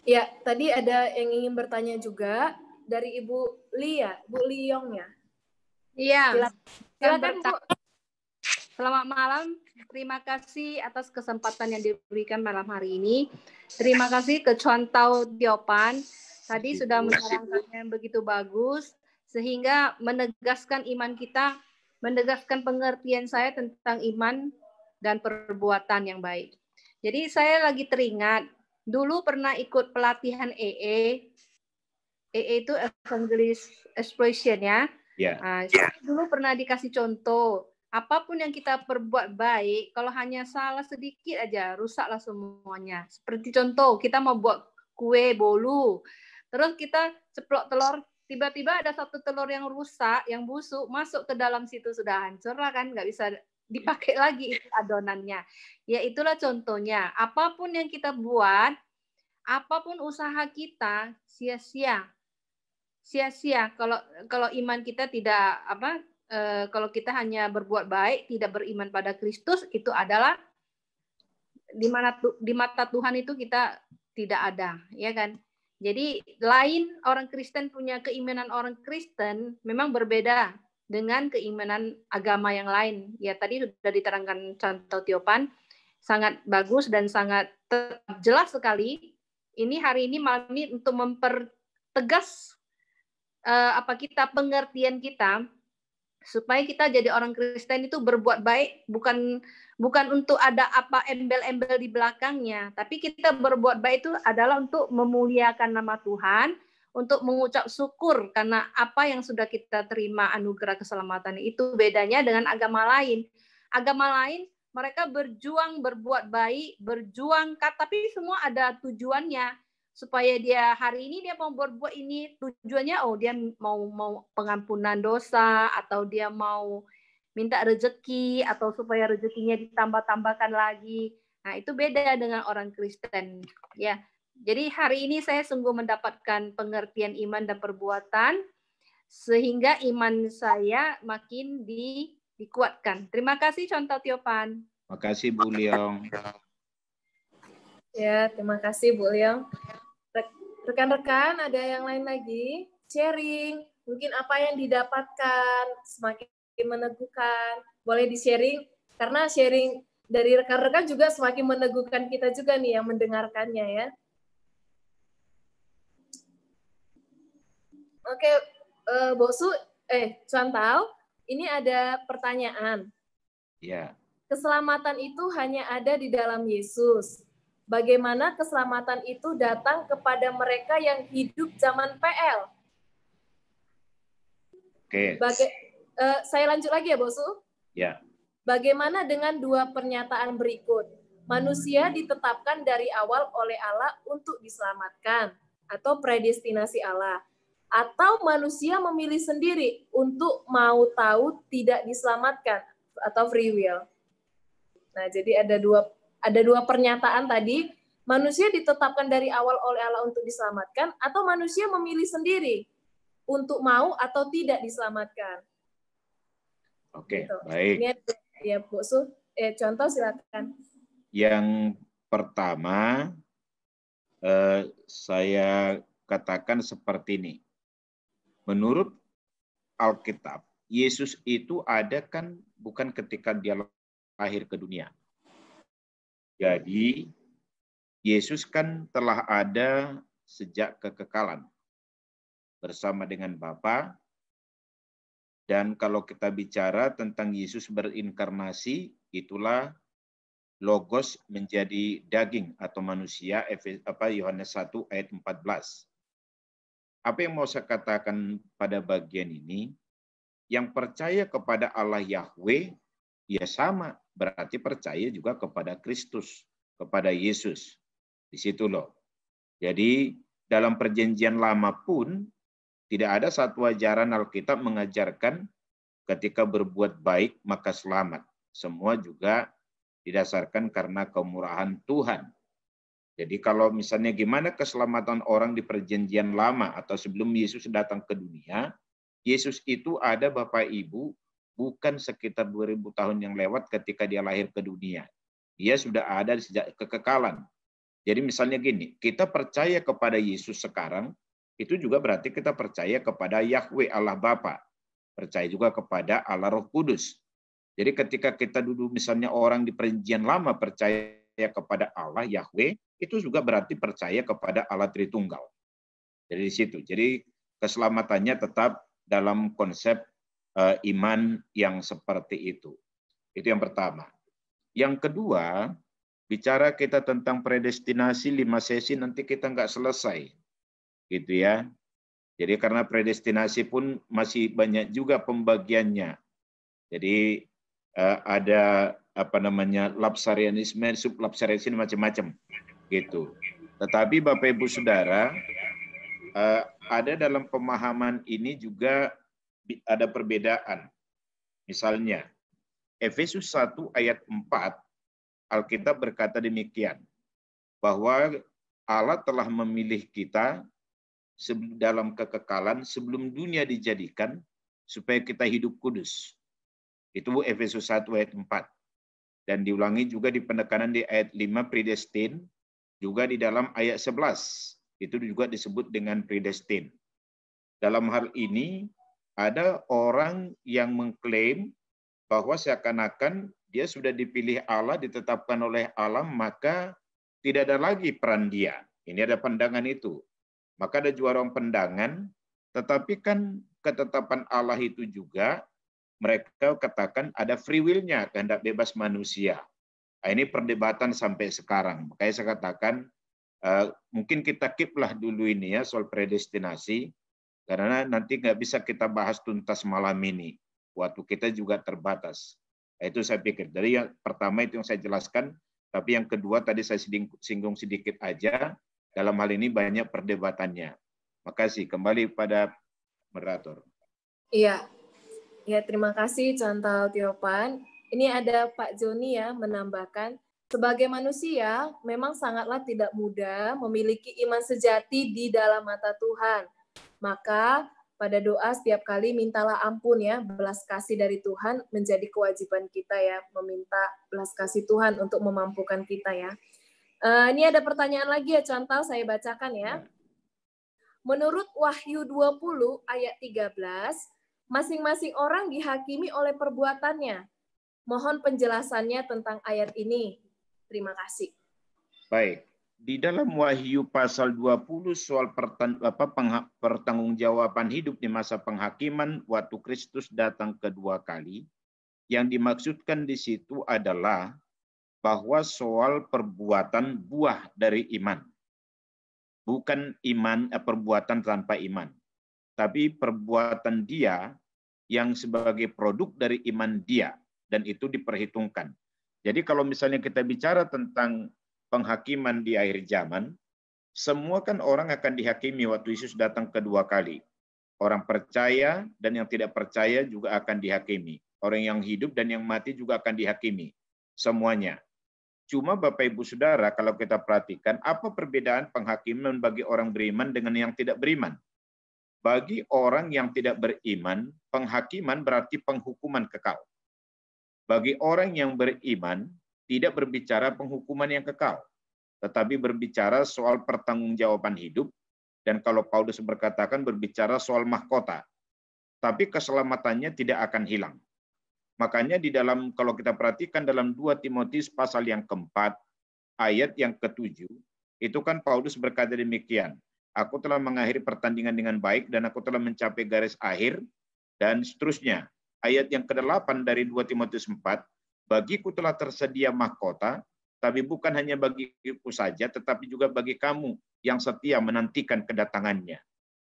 Ya, tadi ada yang ingin bertanya juga dari Ibu Lia, Bu Liong ya. Iya. Silakan Bu. Selamat malam. Terima kasih atas kesempatan yang diberikan malam hari ini. Terima kasih ke Chuan Tao Tiopan. Tadi sudah menerangkan yang begitu bagus, sehingga menegaskan iman kita, menegaskan pengertian saya tentang iman dan perbuatan yang baik. Jadi saya lagi teringat, dulu pernah ikut pelatihan EE. EE itu Evangelist Expression ya. Dulu pernah dikasih contoh, apapun yang kita perbuat baik, kalau hanya salah sedikit aja, rusaklah semuanya. Seperti contoh, kita mau buat kue bolu, terus kita ceplok telur, tiba-tiba ada satu telur yang rusak, yang busuk, masuk ke dalam situ, sudah hancur lah kan, nggak bisa dipakai lagi itu adonannya. Ya itulah contohnya, apapun yang kita buat, apapun usaha kita, sia-sia. Sia-sia kalau iman kita tidak kalau kita hanya berbuat baik, tidak beriman pada Kristus, itu adalah di mata Tuhan itu kita tidak ada, ya kan? Jadi lain orang Kristen punya keimanan orang Kristen memang berbeda dengan keimanan agama yang lain. Ya tadi sudah diterangkan contoh Tiopan, sangat bagus dan sangat jelas sekali. Ini hari ini malam ini untuk mempertegas pengertian kita supaya kita jadi orang Kristen itu berbuat baik bukan untuk ada apa embel-embel di belakangnya, tapi kita berbuat baik itu adalah untuk memuliakan nama Tuhan, untuk mengucap syukur karena apa yang sudah kita terima anugerah keselamatan. Itu bedanya dengan agama lain. Agama lain mereka berjuang berbuat baik, berjuang tapi semua ada tujuannya. Supaya dia hari ini dia mau berbuat ini, tujuannya dia mau pengampunan dosa, atau dia mau minta rezeki, atau supaya rezekinya ditambah-tambahkan lagi. Nah itu beda dengan orang Kristen ya. Jadi hari ini saya sungguh mendapatkan pengertian iman dan perbuatan sehingga iman saya makin dikuatkan. Terima kasih contoh Tiopan. Terima kasih Bu Liong. Ya, terima kasih Bu Liong. Rekan-rekan, ada yang lain lagi? Sharing, mungkin apa yang didapatkan semakin meneguhkan. Boleh di-sharing, karena sharing dari rekan-rekan juga semakin meneguhkan kita juga nih yang mendengarkannya ya. Oke, Bosu, Chantal, ini ada pertanyaan. Ya. Keselamatan itu hanya ada di dalam Yesus. Bagaimana keselamatan itu datang kepada mereka yang hidup zaman PL? Oke. Saya lanjut lagi ya, Bosu. Ya. Bagaimana dengan dua pernyataan berikut? Manusia ditetapkan dari awal oleh Allah untuk diselamatkan, atau predestinasi Allah. Atau manusia memilih sendiri untuk mau tahu tidak diselamatkan, atau free will. Nah, jadi ada dua pernyataan tadi. Manusia ditetapkan dari awal oleh Allah untuk diselamatkan, atau manusia memilih sendiri untuk mau atau tidak diselamatkan. Oke, gitu. Baik. Ini ada, ya Bu Su, contoh silakan. Yang pertama, saya katakan seperti ini. Menurut Alkitab, Yesus itu ada kan bukan ketika dia lahir ke dunia. Jadi, Yesus kan telah ada sejak kekekalan bersama dengan Bapa. Dan kalau kita bicara tentang Yesus berinkarnasi, itulah Logos menjadi daging atau manusia, Yohanes 1 ayat 14. Apa yang mau saya katakan pada bagian ini? Yang percaya kepada Allah Yahweh, ya sama, berarti percaya juga kepada Kristus, kepada Yesus. Di situ loh. Jadi dalam perjanjian lama pun tidak ada satu ajaran Alkitab mengajarkan ketika berbuat baik maka selamat. Semua juga didasarkan karena kemurahan Tuhan. Jadi kalau misalnya gimana keselamatan orang di perjanjian lama atau sebelum Yesus datang ke dunia, Yesus itu ada Bapak Ibu bukan sekitar 2000 tahun yang lewat ketika dia lahir ke dunia. Dia sudah ada sejak kekekalan. Jadi misalnya gini, kita percaya kepada Yesus sekarang, itu juga berarti kita percaya kepada Yahweh Allah Bapa. Percaya juga kepada Allah Roh Kudus. Jadi ketika kita dulu misalnya orang di perjanjian lama percaya kepada Allah Yahweh, itu juga berarti percaya kepada Allah Tritunggal. Dari situ. Jadi keselamatannya tetap dalam konsep iman yang seperti itu. Itu yang pertama. Yang kedua, bicara kita tentang predestinasi 5 sesi nanti kita nggak selesai. Gitu ya. Jadi karena predestinasi pun masih banyak juga pembagiannya. Jadi ada lapsarianisme, sublapsarianisme macam-macam gitu. Tetapi Bapak Ibu Saudara, ada dalam pemahaman ini juga ada perbedaan. Misalnya Efesus 1 ayat 4 Alkitab berkata demikian, bahwa Allah telah memilih kita dalam kekekalan sebelum dunia dijadikan supaya kita hidup kudus. Itu Efesus 1 ayat 4. Dan diulangi juga di penekanan di ayat 5 predestin, juga di dalam ayat 11. Itu juga disebut dengan predestin. Dalam hal ini, ada orang yang mengklaim bahwa seakan-akan dia sudah dipilih Allah, ditetapkan oleh Allah, maka tidak ada lagi peran dia. Ini ada pandangan itu. Maka ada juga orang pandangan, tetapi kan ketetapan Allah itu juga, mereka katakan ada free will-nya, kehendak bebas manusia. Nah, ini perdebatan sampai sekarang. Makanya saya katakan, mungkin kita keep-lah dulu ini ya, soal predestinasi, karena nanti nggak bisa kita bahas tuntas malam ini. Waktu kita juga terbatas. Itu saya pikir. Dari yang pertama itu yang saya jelaskan, tapi yang kedua tadi saya singgung sedikit aja, dalam hal ini banyak perdebatannya. Makasih. Kembali pada moderator. Iya, ya terima kasih Chantal Tiopan. Ini ada Pak Joni ya menambahkan, sebagai manusia memang sangatlah tidak mudah memiliki iman sejati di dalam mata Tuhan. Maka pada doa setiap kali mintalah ampun ya, belas kasih dari Tuhan menjadi kewajiban kita ya, meminta belas kasih Tuhan untuk memampukan kita ya. Ini ada pertanyaan lagi ya Chantal, saya bacakan ya. Menurut Wahyu 20 ayat 13, masing-masing orang dihakimi oleh perbuatannya. Mohon penjelasannya tentang ayat ini. Terima kasih. Baik. di dalam Wahyu pasal 20 soal pertanggungjawaban hidup di masa penghakiman waktu Kristus datang kedua kali, yang dimaksudkan di situ adalah bahwa soal perbuatan buah dari iman. Bukan iman perbuatan tanpa iman, tapi perbuatan dia yang sebagai produk dari iman dia, dan itu diperhitungkan. Jadi kalau misalnya kita bicara tentang penghakiman di akhir zaman, semua kan orang akan dihakimi waktu Yesus datang kedua kali. Orang percaya dan yang tidak percaya juga akan dihakimi. Orang yang hidup dan yang mati juga akan dihakimi. Semuanya. Cuma Bapak Ibu Saudara, kalau kita perhatikan, apa perbedaan penghakiman bagi orang beriman dengan yang tidak beriman? Bagi orang yang tidak beriman, penghakiman berarti penghukuman kekal. Bagi orang yang beriman, tidak berbicara penghukuman yang kekal, tetapi berbicara soal pertanggungjawaban hidup, dan kalau Paulus berkatakan berbicara soal mahkota. Tapi keselamatannya tidak akan hilang. Makanya di dalam, kalau kita perhatikan dalam 2 Timotius pasal yang keempat, ayat yang ke-7, itu kan Paulus berkata demikian, aku telah mengakhiri pertandingan dengan baik dan aku telah mencapai garis akhir, dan seterusnya. Ayat yang ke-8 dari 2 Timotius 4, bagiku telah tersedia mahkota, tapi bukan hanya bagiku saja, tetapi juga bagi kamu yang setia menantikan kedatangannya.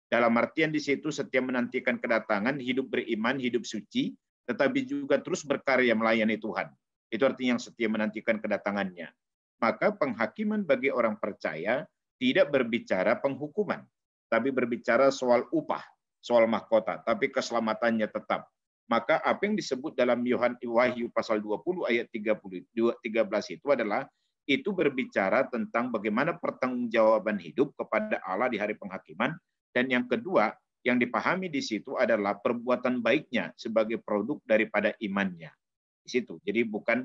Dalam artian di situ setia menantikan kedatangan, hidup beriman, hidup suci, tetapi juga terus berkarya melayani Tuhan. Itu artinya yang setia menantikan kedatangannya. Maka penghakiman bagi orang percaya tidak berbicara penghukuman, tapi berbicara soal upah, soal mahkota, tapi keselamatannya tetap. Maka apa yang disebut dalam Wahyu pasal 20 ayat 13 itu adalah, itu berbicara tentang bagaimana pertanggungjawaban hidup kepada Allah di hari penghakiman, dan yang kedua, yang dipahami di situ adalah perbuatan baiknya sebagai produk daripada imannya. Di situ. Jadi bukan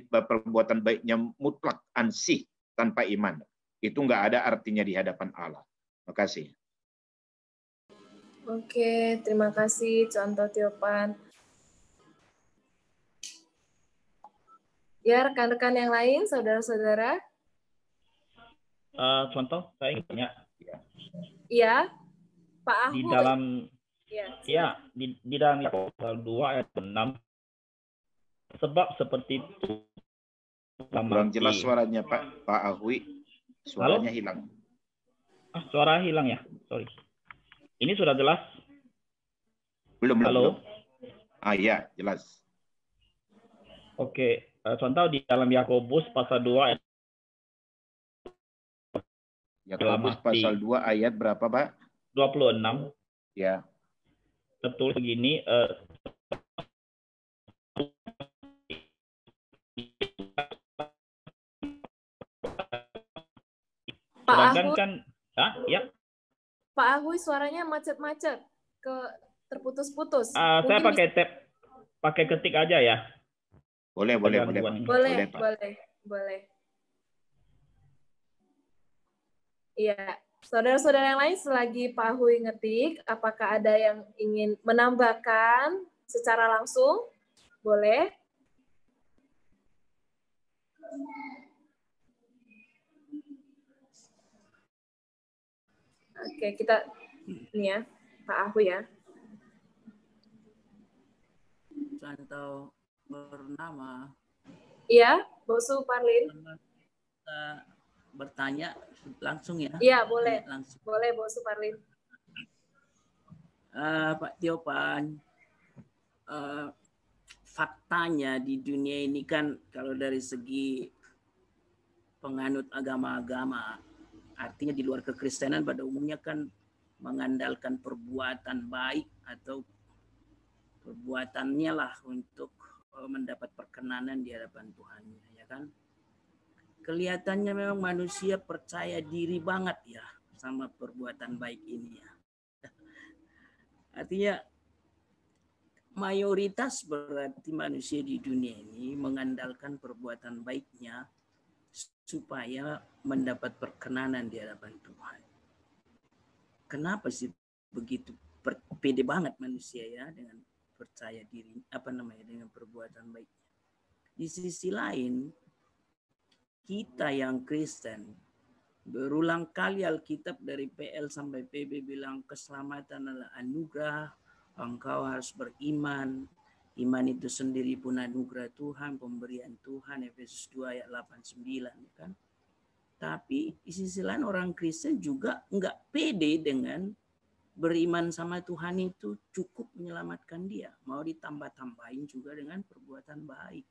perbuatan baiknya mutlak ansih tanpa iman. Itu nggak ada artinya di hadapan Allah. Terima kasih. Oke, terima kasih contoh Tiopan. Ya, rekan-rekan yang lain, saudara-saudara. Contoh, saya ingin tanya. Iya, Pak Ahmad. Di dalam, ya, di dalam pasal 2 ayat 6, sebab seperti itu. Kurang jelas suaranya Pak Ahwi. Suaranya hilang. Suara hilang ya, sorry. Ini sudah jelas? Belum. Halo? Iya, jelas. Oke, contoh di dalam Yakobus pasal 2 ayat Yakobus pasal 2 ayat berapa, Pak? 26. Ya. Tertulis begini, sedangkan kan, ya. Pak Ahui suaranya macet-macet, terputus-putus. Saya pakai ketik aja ya. Boleh. Iya, saudara-saudara yang lain selagi Pak Ahui ngetik, apakah ada yang ingin menambahkan secara langsung? Boleh. Oke, kita ini ya, Pak Ahui ya. Contoh bernama. Iya, Bosu Parlin. Bertanya langsung ya? Iya, boleh. Langsung. Boleh, Bosu Parlin. Pak Tiopan, faktanya di dunia ini kan kalau dari segi penganut agama-agama, artinya di luar kekristenan pada umumnya kan mengandalkan perbuatan baik atau perbuatannya lah untuk mendapat perkenanan di hadapan Tuhannya, ya kan? Kelihatannya memang manusia percaya diri banget ya sama perbuatan baik ini ya. Artinya mayoritas berarti manusia di dunia ini mengandalkan perbuatan baiknya supaya mendapat perkenanan di hadapan Tuhan. Kenapa sih begitu pede banget manusia ya dengan percaya diri, dengan perbuatan baiknya. Di sisi lain, kita yang Kristen Berulang kali Alkitab dari PL sampai PB bilang keselamatan adalah anugerah, engkau harus beriman. Iman itu sendiri pun anugerah Tuhan, pemberian Tuhan, Efesus 2 ayat 8-9 kan. Tapi di sisi lain orang Kristen juga nggak pede dengan beriman sama Tuhan itu cukup menyelamatkan dia. Mau ditambah-tambahin juga dengan perbuatan baik.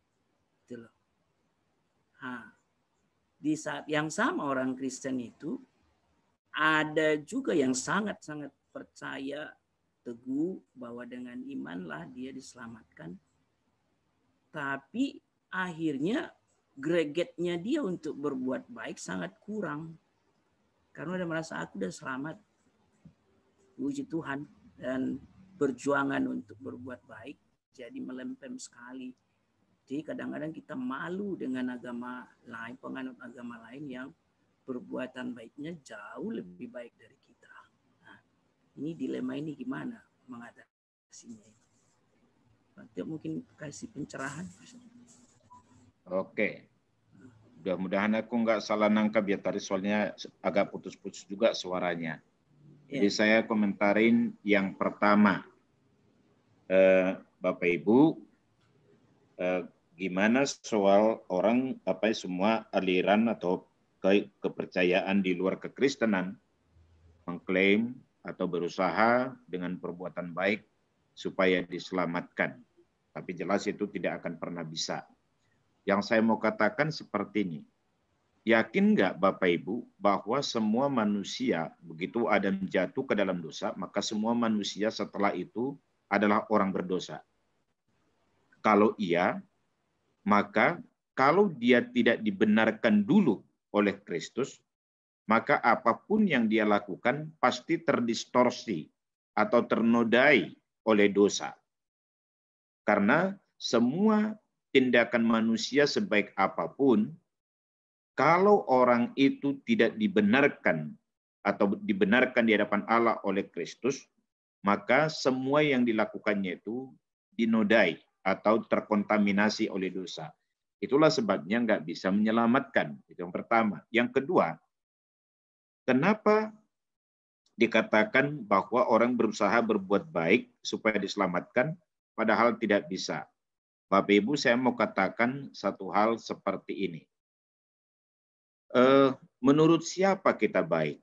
Gitu loh. Nah, di saat yang sama orang Kristen itu ada juga yang sangat-sangat percaya teguh bahwa dengan imanlah dia diselamatkan. Tapi akhirnya gregetnya dia untuk berbuat baik sangat kurang. Karena dia merasa aku udah selamat. Puji Tuhan. Dan perjuangan untuk berbuat baik jadi melempem sekali. Jadi kadang-kadang kita malu dengan agama lain, penganut agama lain yang perbuatan baiknya jauh lebih baik dari kita. Nah, ini dilema ini gimana mengatasinya? Nanti mungkin kasih pencerahan. Oke. Mudah-mudahan aku nggak salah nangkap ya tadi, soalnya agak putus-putus juga suaranya. Jadi saya komentarin yang pertama, Bapak Ibu, gimana soal orang semua aliran atau kepercayaan di luar kekristenan mengklaim atau berusaha dengan perbuatan baik supaya diselamatkan. Tapi jelas itu tidak akan pernah bisa. Yang saya mau katakan seperti ini. Yakin nggak Bapak Ibu bahwa semua manusia begitu Adam jatuh ke dalam dosa, maka semua manusia setelah itu adalah orang berdosa? Kalau iya, maka kalau dia tidak dibenarkan dulu oleh Kristus, maka apapun yang dia lakukan pasti terdistorsi atau ternodai oleh dosa. Karena semua tindakan manusia sebaik apapun, kalau orang itu tidak dibenarkan atau dibenarkan di hadapan Allah oleh Kristus, maka semua yang dilakukannya itu dinodai atau terkontaminasi oleh dosa. Itulah sebabnya nggak bisa menyelamatkan. Itu yang pertama. Yang kedua, kenapa dikatakan bahwa orang berusaha berbuat baik supaya diselamatkan, padahal tidak bisa? Bapak Ibu, saya mau katakan satu hal seperti ini. Menurut siapa kita baik?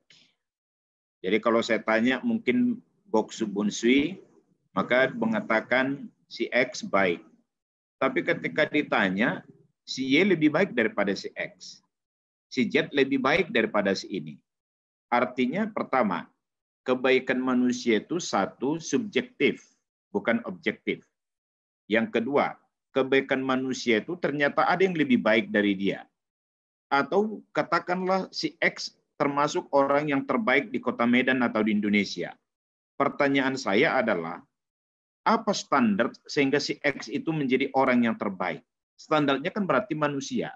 Jadi kalau saya tanya mungkin Bok Subunsui, maka mengatakan si X baik. Tapi ketika ditanya, si Y lebih baik daripada si X. Si Z lebih baik daripada si ini. Artinya pertama, kebaikan manusia itu satu, subjektif, bukan objektif. Yang kedua, kebaikan manusia itu ternyata ada yang lebih baik dari dia. Atau katakanlah si X termasuk orang yang terbaik di kota Medan atau di Indonesia. Pertanyaan saya adalah, apa standar sehingga si X itu menjadi orang yang terbaik? Standarnya kan berarti manusia.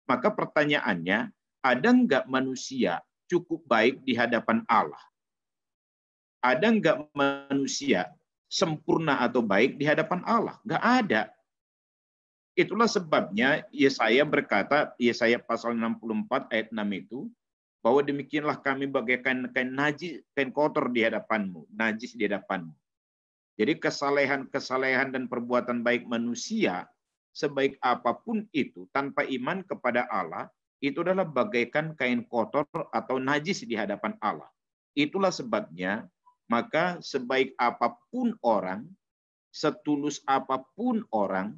Maka pertanyaannya, ada nggak manusia cukup baik di hadapan Allah? Ada nggak manusia sempurna atau baik di hadapan Allah? Nggak ada. Itulah sebabnya Yesaya berkata, Yesaya pasal 64 ayat 6 itu, bahwa demikianlah kami bagaikan kain najis, kain kotor di hadapanmu, najis di hadapanmu. Jadi kesalehan-kesalehan dan perbuatan baik manusia, sebaik apapun itu, tanpa iman kepada Allah, itu adalah bagaikan kain kotor atau najis di hadapan Allah. Itulah sebabnya, maka sebaik apapun orang, setulus apapun orang,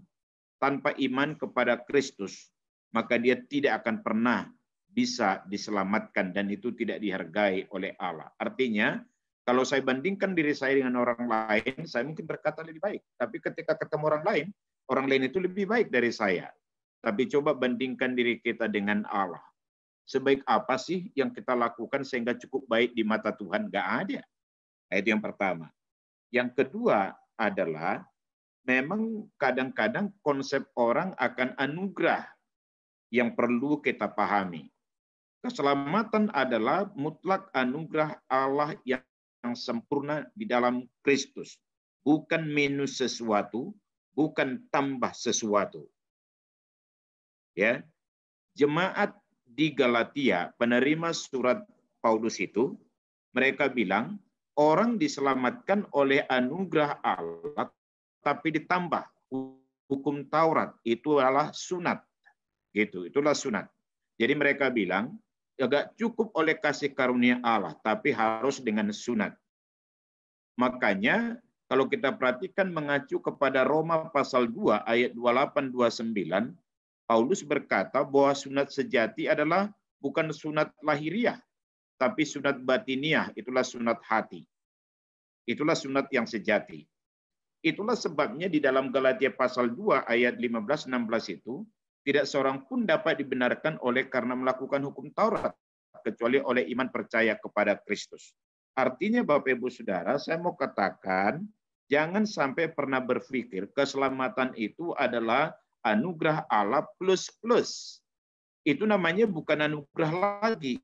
tanpa iman kepada Kristus, maka dia tidak akan pernah bisa diselamatkan dan itu tidak dihargai oleh Allah. Artinya, kalau saya bandingkan diri saya dengan orang lain, saya mungkin berkata lebih baik. Tapi ketika ketemu orang lain itu lebih baik dari saya. Tapi coba bandingkan diri kita dengan Allah. Sebaik apa sih yang kita lakukan sehingga cukup baik di mata Tuhan? Nggak ada. Nah, itu yang pertama. Yang kedua adalah, memang kadang-kadang konsep orang akan anugerah yang perlu kita pahami. Keselamatan adalah mutlak anugerah Allah yang sempurna di dalam Kristus. Bukan minus sesuatu, bukan tambah sesuatu. Ya, jemaat di Galatia, penerima surat Paulus itu, mereka bilang, orang diselamatkan oleh anugerah Allah, tapi ditambah hukum Taurat, itu adalah sunat. Gitu, itulah sunat. Jadi mereka bilang, agak cukup oleh kasih karunia Allah, tapi harus dengan sunat. Makanya, kalau kita perhatikan mengacu kepada Roma pasal 2 ayat 28-29, Paulus berkata bahwa sunat sejati adalah bukan sunat lahiriah, tapi sunat batiniah, itulah sunat hati. Itulah sunat yang sejati. Itulah sebabnya di dalam Galatia pasal 2 ayat 15-16 itu, tidak seorang pun dapat dibenarkan oleh karena melakukan hukum Taurat, kecuali oleh iman percaya kepada Kristus. Artinya Bapak Ibu Saudara, saya mau katakan, jangan sampai pernah berpikir keselamatan itu adalah anugerah Allah plus-plus. Itu namanya bukan anugerah lagi.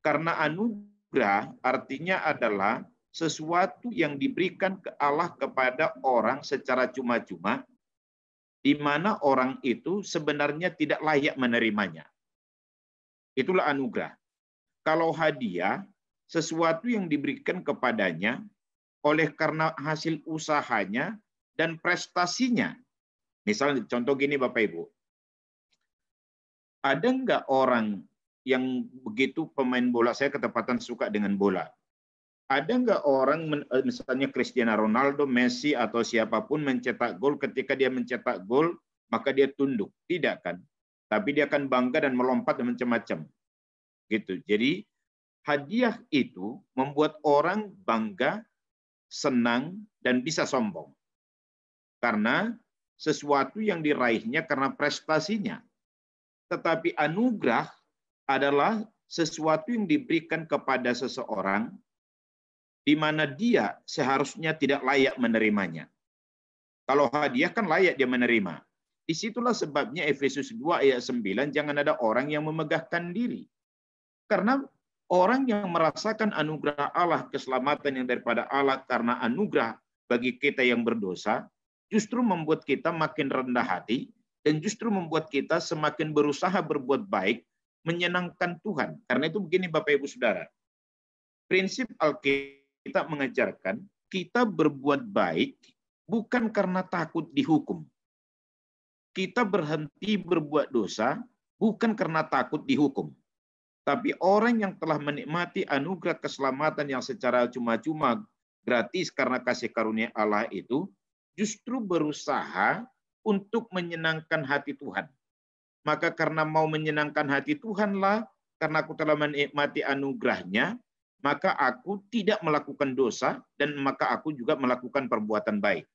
Karena anugerah artinya adalah sesuatu yang diberikan ke Allah kepada orang secara cuma-cuma, di mana orang itu sebenarnya tidak layak menerimanya. Itulah anugerah. Kalau hadiah, sesuatu yang diberikan kepadanya oleh karena hasil usahanya dan prestasinya. Misalnya contoh gini Bapak Ibu. Ada nggak orang yang begitu pemain bola, saya ketepatan suka dengan bola. Ada nggak orang, misalnya Cristiano Ronaldo, Messi, atau siapapun mencetak gol, ketika dia mencetak gol, maka dia tunduk? Tidak kan? Tapi dia akan bangga dan melompat dan macam-macam. Gitu. Jadi, hadiah itu membuat orang bangga, senang, dan bisa sombong. Karena sesuatu yang diraihnya karena prestasinya. Tetapi anugerah adalah sesuatu yang diberikan kepada seseorang di mana dia seharusnya tidak layak menerimanya. Kalau hadiah kan layak dia menerima. Disitulah sebabnya Efesus 2 ayat 9, jangan ada orang yang memegahkan diri. Karena orang yang merasakan anugerah Allah, keselamatan yang daripada Allah karena anugerah bagi kita yang berdosa, justru membuat kita makin rendah hati, dan justru membuat kita semakin berusaha berbuat baik, menyenangkan Tuhan. Karena itu begini Bapak Ibu Saudara, prinsip Alkitab mengajarkan kita berbuat baik bukan karena takut dihukum. Kita berhenti berbuat dosa bukan karena takut dihukum. Tapi orang yang telah menikmati anugerah keselamatan yang secara cuma-cuma gratis karena kasih karunia Allah itu, justru berusaha untuk menyenangkan hati Tuhan. Maka karena mau menyenangkan hati Tuhanlah, karena aku telah menikmati anugerahnya, maka aku tidak melakukan dosa, dan maka aku juga melakukan perbuatan baik.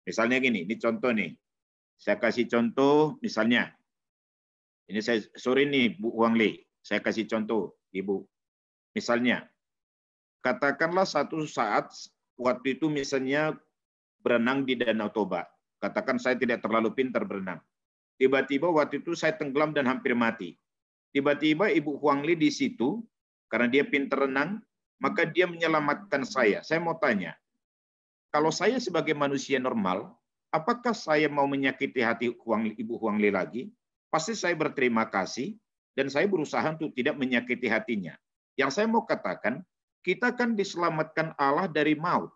Misalnya gini, ini contoh nih. Saya kasih contoh, misalnya. Ini saya, sorry nih Bu Huang Li, saya kasih contoh, Ibu. Misalnya, katakanlah satu saat, waktu itu misalnya berenang di Danau Toba. Katakan saya tidak terlalu pintar berenang. Tiba-tiba waktu itu saya tenggelam dan hampir mati. Tiba-tiba Ibu Huang Li di situ, karena dia pintar renang, maka dia menyelamatkan saya. Saya mau tanya, kalau saya sebagai manusia normal, apakah saya mau menyakiti hati Ibu Huang Li lagi? Pasti saya berterima kasih, dan saya berusaha untuk tidak menyakiti hatinya. Yang saya mau katakan, kita kan diselamatkan Allah dari maut,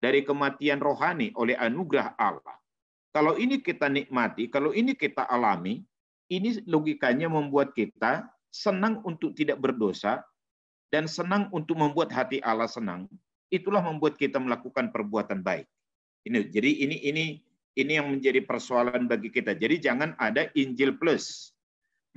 dari kematian rohani oleh anugerah Allah. Kalau ini kita nikmati, kalau ini kita alami, ini logikanya membuat kita senang untuk tidak berdosa dan senang untuk membuat hati Allah senang. Itulah membuat kita melakukan perbuatan baik. Jadi ini yang menjadi persoalan bagi kita. Jadi jangan ada Injil plus.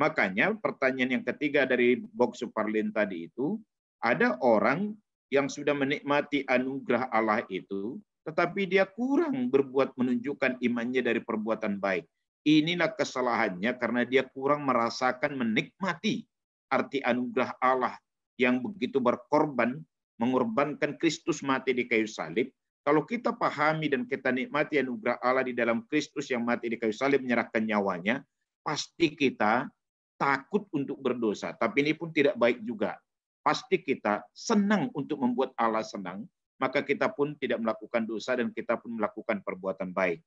Makanya pertanyaan yang ketiga dari Box Suparlin tadi itu, ada orang yang sudah menikmati anugerah Allah itu, tetapi dia kurang berbuat menunjukkan imannya dari perbuatan baik. Inilah kesalahannya karena dia kurang merasakan menikmati arti anugerah Allah yang begitu berkorban, mengorbankan Kristus mati di kayu salib. Kalau kita pahami dan kita nikmati anugerah Allah di dalam Kristus yang mati di kayu salib menyerahkan nyawanya, pasti kita takut untuk berdosa. Tapi ini pun tidak baik juga. Pasti kita senang untuk membuat Allah senang, maka kita pun tidak melakukan dosa dan kita pun melakukan perbuatan baik.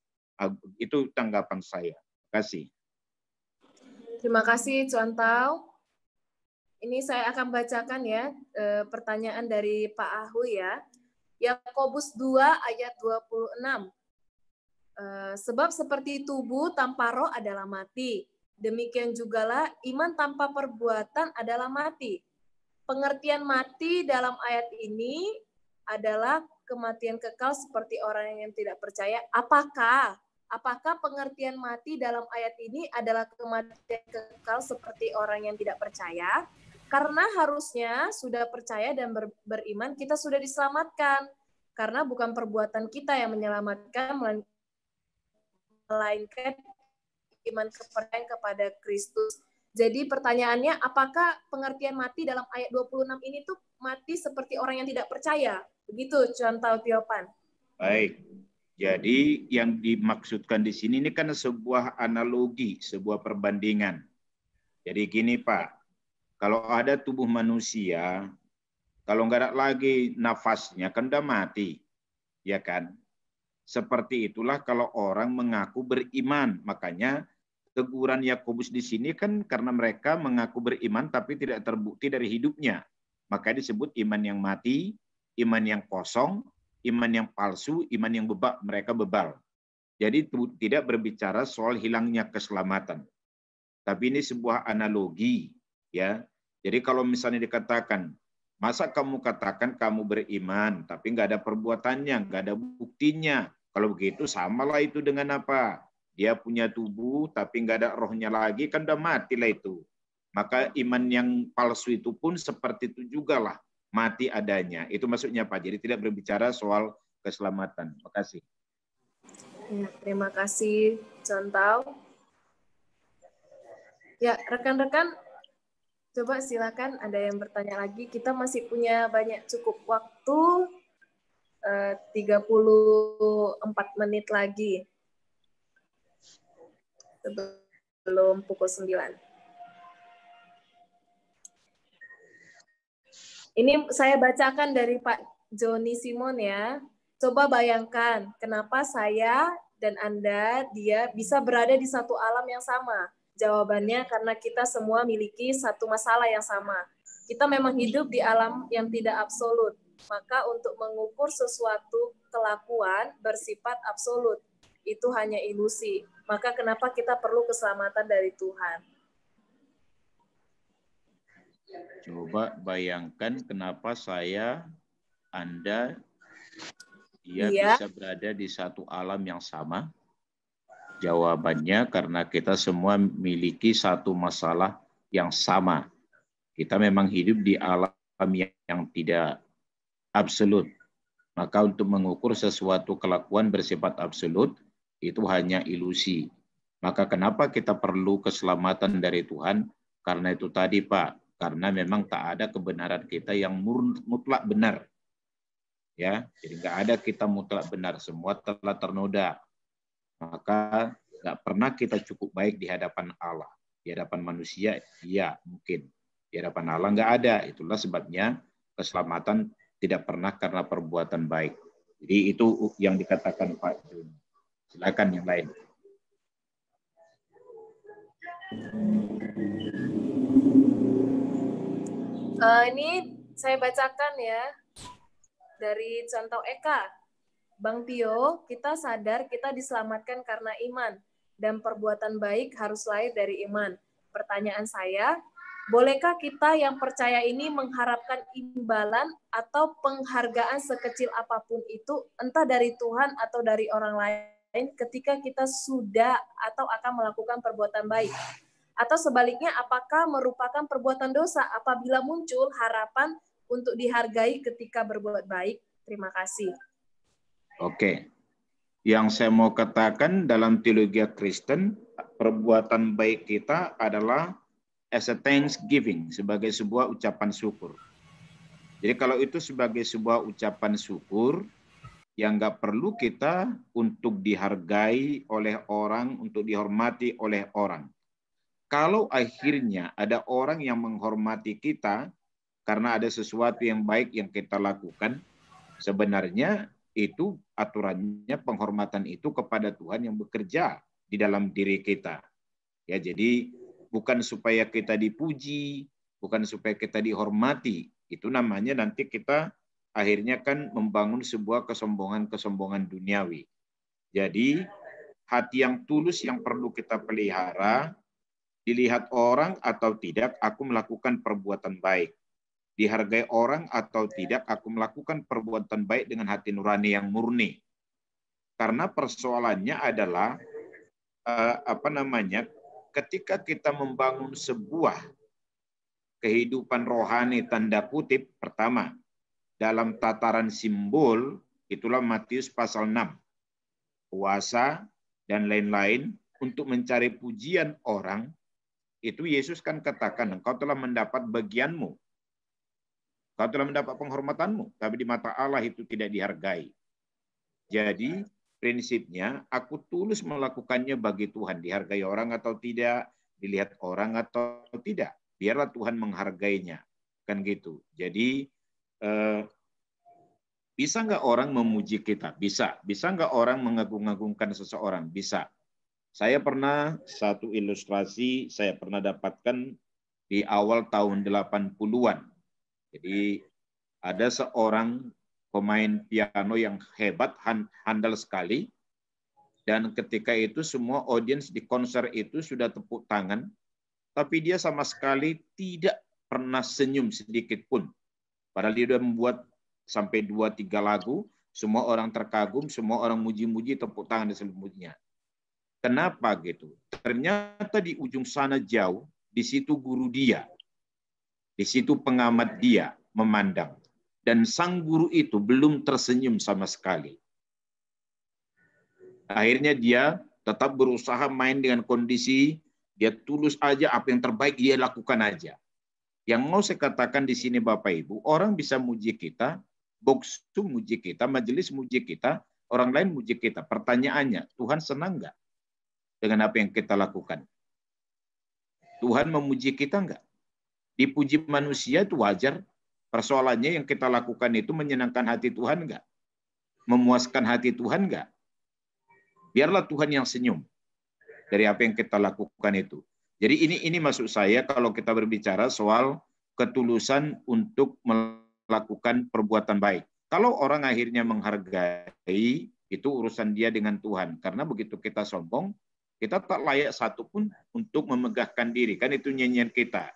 Itu tanggapan saya. Terima kasih. Terima kasih, Cuan Tau. Ini saya akan bacakan ya pertanyaan dari Pak Ahu ya. Yakobus 2 ayat 26. Sebab seperti tubuh tanpa roh adalah mati. Demikian jugalah iman tanpa perbuatan adalah mati. Pengertian mati dalam ayat ini adalah kematian kekal seperti orang yang tidak percaya. Apakah pengertian mati dalam ayat ini adalah kematian kekal seperti orang yang tidak percaya? Karena harusnya sudah percaya dan beriman kita sudah diselamatkan. Karena bukan perbuatan kita yang menyelamatkan, melainkan iman kepercayaan kepada Kristus. Jadi pertanyaannya, apakah pengertian mati dalam ayat 26 ini tuh mati seperti orang yang tidak percaya? Begitu, Contoh Tiopan. Baik. Jadi yang dimaksudkan di sini ini kan sebuah analogi, sebuah perbandingan. Jadi gini Pak, kalau ada tubuh manusia, kalau nggak ada lagi nafasnya kan udah mati, ya kan? Seperti itulah kalau orang mengaku beriman. Makanya teguran Yakobus di sini kan karena mereka mengaku beriman tapi tidak terbukti dari hidupnya. Maka disebut iman yang mati, iman yang kosong, iman yang palsu, iman yang mereka bebal. Jadi tidak berbicara soal hilangnya keselamatan. Tapi ini sebuah analogi, ya. Jadi kalau misalnya dikatakan, masa kamu katakan kamu beriman, tapi nggak ada perbuatannya, nggak ada buktinya. Kalau begitu samalah itu dengan apa? Dia punya tubuh, tapi nggak ada rohnya lagi, kan udah mati lah itu. Maka iman yang palsu itu pun seperti itu juga lah. Mati adanya. Itu maksudnya Pak. Jadi tidak berbicara soal keselamatan. Terima kasih. Ya, terima kasih, Contoh. Ya, rekan-rekan, coba silakan ada yang bertanya lagi. Kita masih punya banyak cukup waktu, 34 menit lagi sebelum pukul 9. Ini saya bacakan dari Pak Joni Simon ya. Coba bayangkan kenapa saya dan Anda, dia bisa berada di satu alam yang sama. Jawabannya karena kita semua miliki satu masalah yang sama. Kita memang hidup di alam yang tidak absolut. Maka untuk mengukur sesuatu kelakuan bersifat absolut, itu hanya ilusi. Maka kenapa kita perlu keselamatan dari Tuhan? Coba bayangkan kenapa saya, Anda, dia bisa berada di satu alam yang sama. Jawabannya karena kita semua memiliki satu masalah yang sama. Kita memang hidup di alam yang tidak absolut. Maka untuk mengukur sesuatu kelakuan bersifat absolut, itu hanya ilusi. Maka kenapa kita perlu keselamatan dari Tuhan? Karena itu tadi Pak, karena memang tak ada kebenaran kita yang mutlak benar. Ya, jadi nggak ada kita mutlak benar, semua telah ternoda. Maka nggak pernah kita cukup baik di hadapan Allah. Di hadapan manusia, iya mungkin. Di hadapan Allah nggak ada. Itulah sebabnya keselamatan tidak pernah karena perbuatan baik. Jadi itu yang dikatakan Pak Jun. Silakan yang lain. Ini saya bacakan ya dari Contoh Eka. Bang Tio, kita sadar kita diselamatkan karena iman, dan perbuatan baik harus lahir dari iman. Pertanyaan saya, bolehkah kita yang percaya ini mengharapkan imbalan atau penghargaan sekecil apapun itu, entah dari Tuhan atau dari orang lain, ketika kita sudah atau akan melakukan perbuatan baik? Atau sebaliknya, apakah merupakan perbuatan dosa apabila muncul harapan untuk dihargai ketika berbuat baik? Terima kasih. Oke, yang saya mau katakan dalam teologi Kristen, perbuatan baik kita adalah as a thanksgiving, sebagai sebuah ucapan syukur. Jadi kalau itu sebagai sebuah ucapan syukur, yang nggak perlu kita untuk dihargai oleh orang, untuk dihormati oleh orang. Kalau akhirnya ada orang yang menghormati kita, karena ada sesuatu yang baik yang kita lakukan, sebenarnya itu aturannya penghormatan itu kepada Tuhan yang bekerja di dalam diri kita. Ya, jadi bukan supaya kita dipuji, bukan supaya kita dihormati. Itu namanya nanti kita akhirnya kan membangun sebuah kesombongan-kesombongan duniawi. Jadi hati yang tulus yang perlu kita pelihara, dilihat orang atau tidak, aku melakukan perbuatan baik. Dihargai orang atau tidak, aku melakukan perbuatan baik dengan hati nurani yang murni. Karena persoalannya adalah ketika kita membangun sebuah kehidupan rohani tanda kutip, pertama dalam tataran simbol, itulah Matius pasal 6, puasa dan lain-lain untuk mencari pujian orang. Itu Yesus kan katakan, engkau telah mendapat bagianmu, kau telah mendapat penghormatanmu, tapi di mata Allah itu tidak dihargai. Jadi prinsipnya aku tulus melakukannya bagi Tuhan, dihargai orang atau tidak, dilihat orang atau tidak, biarlah Tuhan menghargainya, kan gitu. Jadi bisa nggak orang memuji kita? Bisa. Bisa nggak orang mengagung-agungkan seseorang? Bisa. Saya pernah satu ilustrasi saya pernah dapatkan di awal tahun 80-an. Jadi ada seorang pemain piano yang hebat, handal sekali. Dan ketika itu semua audiens di konser itu sudah tepuk tangan. Tapi dia sama sekali tidak pernah senyum sedikit pun. Padahal dia sudah membuat sampai 2-3 lagu. Semua orang terkagum, semua orang muji-muji, tepuk tangan di seluruhnya. Kenapa gitu? Ternyata di ujung sana jauh, di situ guru dia. Di situ pengamat dia memandang. Dan sang guru itu belum tersenyum sama sekali. Akhirnya dia tetap berusaha main dengan kondisi, dia tulus aja, apa yang terbaik dia lakukan aja. Yang mau saya katakan di sini Bapak Ibu, orang bisa muji kita, boksu muji kita, majelis muji kita, orang lain muji kita. Pertanyaannya, Tuhan senang nggak dengan apa yang kita lakukan? Tuhan memuji kita nggak? Dipuji manusia itu wajar. Persoalannya yang kita lakukan itu menyenangkan hati Tuhan nggak? Memuaskan hati Tuhan nggak? Biarlah Tuhan yang senyum dari apa yang kita lakukan itu. Jadi ini maksud saya kalau kita berbicara soal ketulusan untuk melakukan perbuatan baik. Kalau orang akhirnya menghargai, itu urusan dia dengan Tuhan. Karena begitu kita sombong, kita tak layak satupun untuk memegahkan diri. Kan itu nyanyian kita.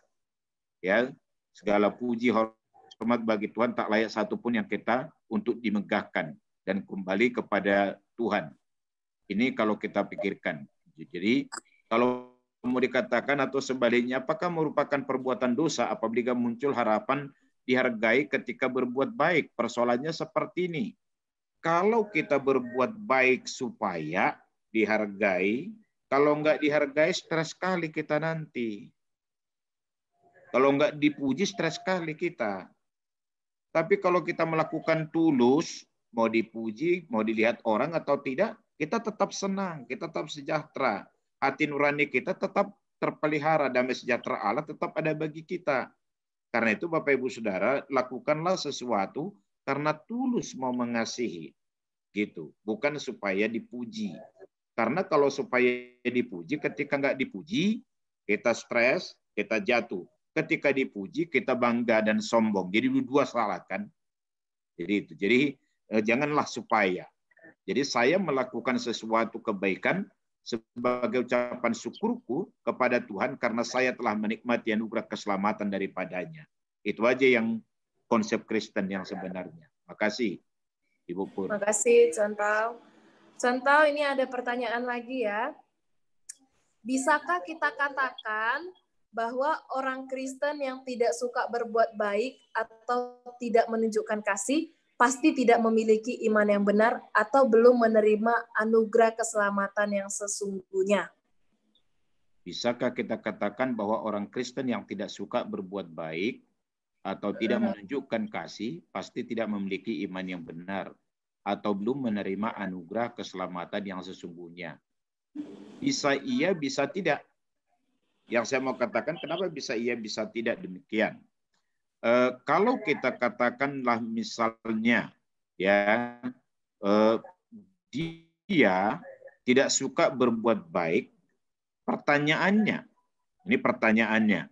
Ya, segala puji hormat bagi Tuhan, tak layak satupun yang kita untuk dimegahkan dan kembali kepada Tuhan. Ini kalau kita pikirkan. Jadi kalau mau dikatakan atau sebaliknya, apakah merupakan perbuatan dosa apabila muncul harapan dihargai ketika berbuat baik? Persoalannya seperti ini. Kalau kita berbuat baik supaya dihargai, kalau nggak dihargai, stres sekali kita nanti. Kalau nggak dipuji, stres sekali kita. Tapi kalau kita melakukan tulus, mau dipuji, mau dilihat orang atau tidak, kita tetap senang, kita tetap sejahtera. Hati nurani kita tetap terpelihara, damai sejahtera Allah tetap ada bagi kita. Karena itu Bapak Ibu Saudara, lakukanlah sesuatu karena tulus mau mengasihi. Gitu, bukan supaya dipuji. Karena kalau supaya dipuji, ketika nggak dipuji, kita stres, kita jatuh. Ketika dipuji, kita bangga dan sombong. Jadi dua salah kan? Jadi itu. Jadi janganlah supaya. Jadi saya melakukan sesuatu kebaikan sebagai ucapan syukurku kepada Tuhan karena saya telah menikmati anugerah keselamatan daripadanya. Itu aja yang konsep Kristen yang sebenarnya. Makasih, Ibu Pur. Makasih, Contau. Contau, ini ada pertanyaan lagi ya. Bisakah kita katakan bahwa orang Kristen yang tidak suka berbuat baik atau tidak menunjukkan kasih pasti tidak memiliki iman yang benar atau belum menerima anugerah keselamatan yang sesungguhnya? Bisakah kita katakan bahwa orang Kristen yang tidak suka berbuat baik atau tidak menunjukkan kasih pasti tidak memiliki iman yang benar atau belum menerima anugerah keselamatan yang sesungguhnya? Bisa iya, bisa tidak. Yang saya mau katakan, kenapa bisa iya, bisa tidak demikian? Kalau kita katakanlah misalnya, ya dia tidak suka berbuat baik, pertanyaannya, ini pertanyaannya,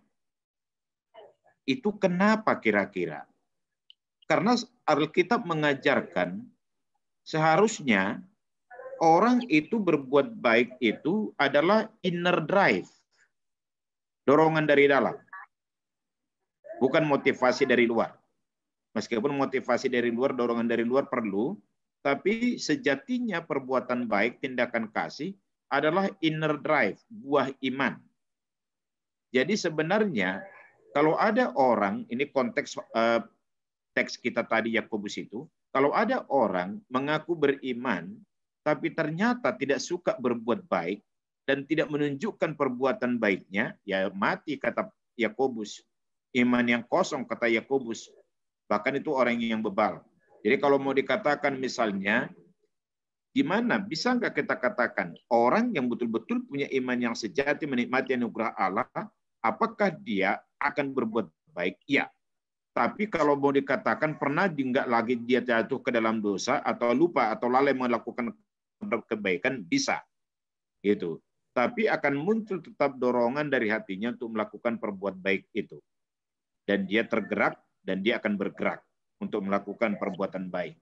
Itu kenapa kira-kira? Karena Alkitab mengajarkan seharusnya orang itu berbuat baik itu adalah inner drive, dorongan dari dalam, bukan motivasi dari luar. Meskipun motivasi dari luar, dorongan dari luar perlu, tapi sejatinya perbuatan baik, tindakan kasih adalah inner drive, buah iman. Jadi sebenarnya kalau ada orang, ini konteks teks kita tadi Yakobus itu, kalau ada orang mengaku beriman, tapi ternyata tidak suka berbuat baik dan tidak menunjukkan perbuatan baiknya, ya mati kata Yakobus. Iman yang kosong kata Yakobus. Bahkan itu orang yang bebal. Jadi kalau mau dikatakan misalnya, gimana bisa nggak kita katakan orang yang betul-betul punya iman yang sejati menikmati anugerah Allah, apakah dia akan berbuat baik? Ya. Tapi kalau mau dikatakan pernah nggak lagi dia jatuh ke dalam dosa atau lupa atau lalai melakukan kebaikan, bisa. Gitu. Tapi akan muncul tetap dorongan dari hatinya untuk melakukan perbuat baik itu. Dan dia tergerak dan dia akan bergerak untuk melakukan perbuatan baik.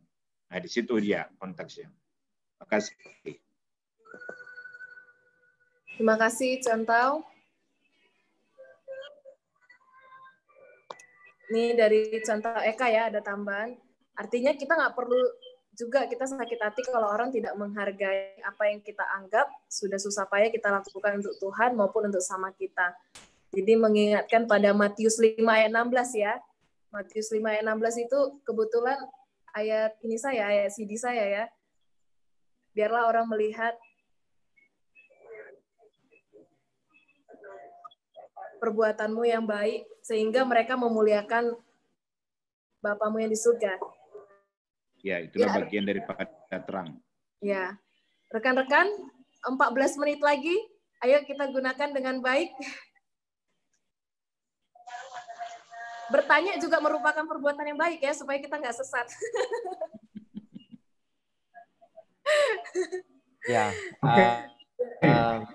Nah, di situ dia konteksnya. Terima kasih. Terima kasih, Contau. Ini dari Contau Eka ya, ada tambahan. Artinya kita nggak perlu juga kita sakit hati kalau orang tidak menghargai apa yang kita anggap sudah susah payah kita lakukan untuk Tuhan maupun untuk sama kita. Jadi mengingatkan pada Matius 5 ayat 16 ya. Matius 5 ayat 16 itu kebetulan ayat ini ayat CD saya ya. Biarlah orang melihat perbuatanmu yang baik, sehingga mereka memuliakan Bapamu yang di surga. Ya, itulah bagian daripada terang. Ya, rekan-rekan, 14 menit lagi, ayo kita gunakan dengan baik. Bertanya juga merupakan perbuatan yang baik ya, supaya kita nggak sesat. Ya,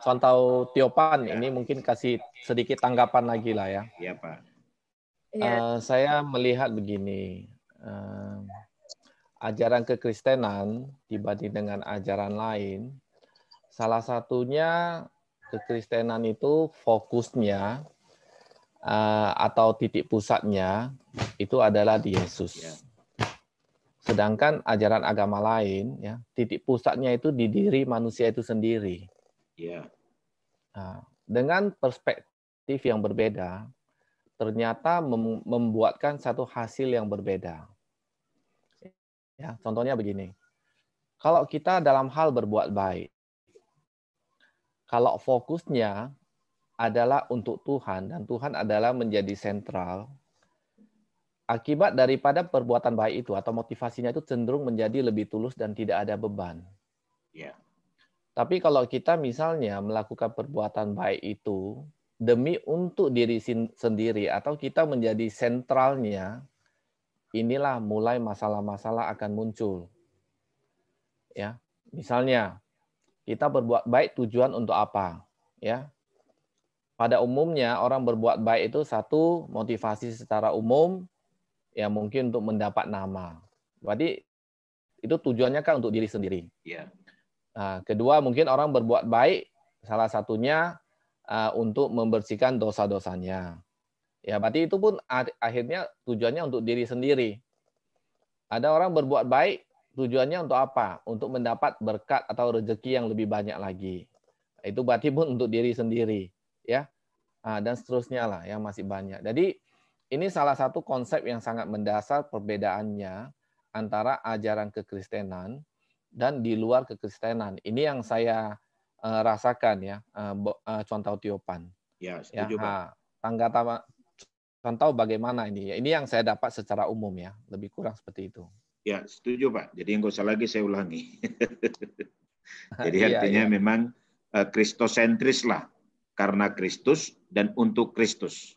Contau Tiopan ini mungkin kasih sedikit tanggapan lagi lah ya. Iya Pak. Saya melihat begini, ajaran kekristenan dibanding dengan ajaran lain, salah satunya kekristenan itu fokusnya atau titik pusatnya itu adalah di Yesus. Ya. Sedangkan ajaran agama lain, ya, titik pusatnya itu di diri manusia itu sendiri. Ya. Nah, dengan perspektif yang berbeda, ternyata membuatkan satu hasil yang berbeda. Ya, contohnya begini, kalau kita dalam hal berbuat baik, kalau fokusnya adalah untuk Tuhan dan Tuhan adalah menjadi sentral, akibat daripada perbuatan baik itu atau motivasinya itu cenderung menjadi lebih tulus dan tidak ada beban. Yeah. Tapi kalau kita misalnya melakukan perbuatan baik itu demi untuk diri sendiri atau kita menjadi sentralnya, inilah mulai masalah-masalah akan muncul. Ya, misalnya kita berbuat baik tujuan untuk apa? Ya. Pada umumnya orang berbuat baik itu satu motivasi secara umum ya mungkin untuk mendapat nama. Berarti itu tujuannya kan untuk diri sendiri. Yeah. Nah, kedua mungkin orang berbuat baik salah satunya untuk membersihkan dosa-dosanya. Ya berarti itu pun akhirnya tujuannya untuk diri sendiri. Ada orang berbuat baik tujuannya untuk apa? Untuk mendapat berkat atau rezeki yang lebih banyak lagi. Itu berarti pun untuk diri sendiri. Ya, dan seterusnya lah yang masih banyak. Jadi ini salah satu konsep yang sangat mendasar perbedaannya antara ajaran kekristenan dan di luar kekristenan. Ini yang saya rasakan ya, Contau Tiopan. Ya, setuju Pak. Tanggapan Contau bagaimana ini? Ini yang saya dapat secara umum ya, lebih kurang seperti itu. Ya, setuju Pak. Jadi nggak usah lagi saya ulangi. Jadi artinya memang kristosentris lah. Karena Kristus dan untuk Kristus.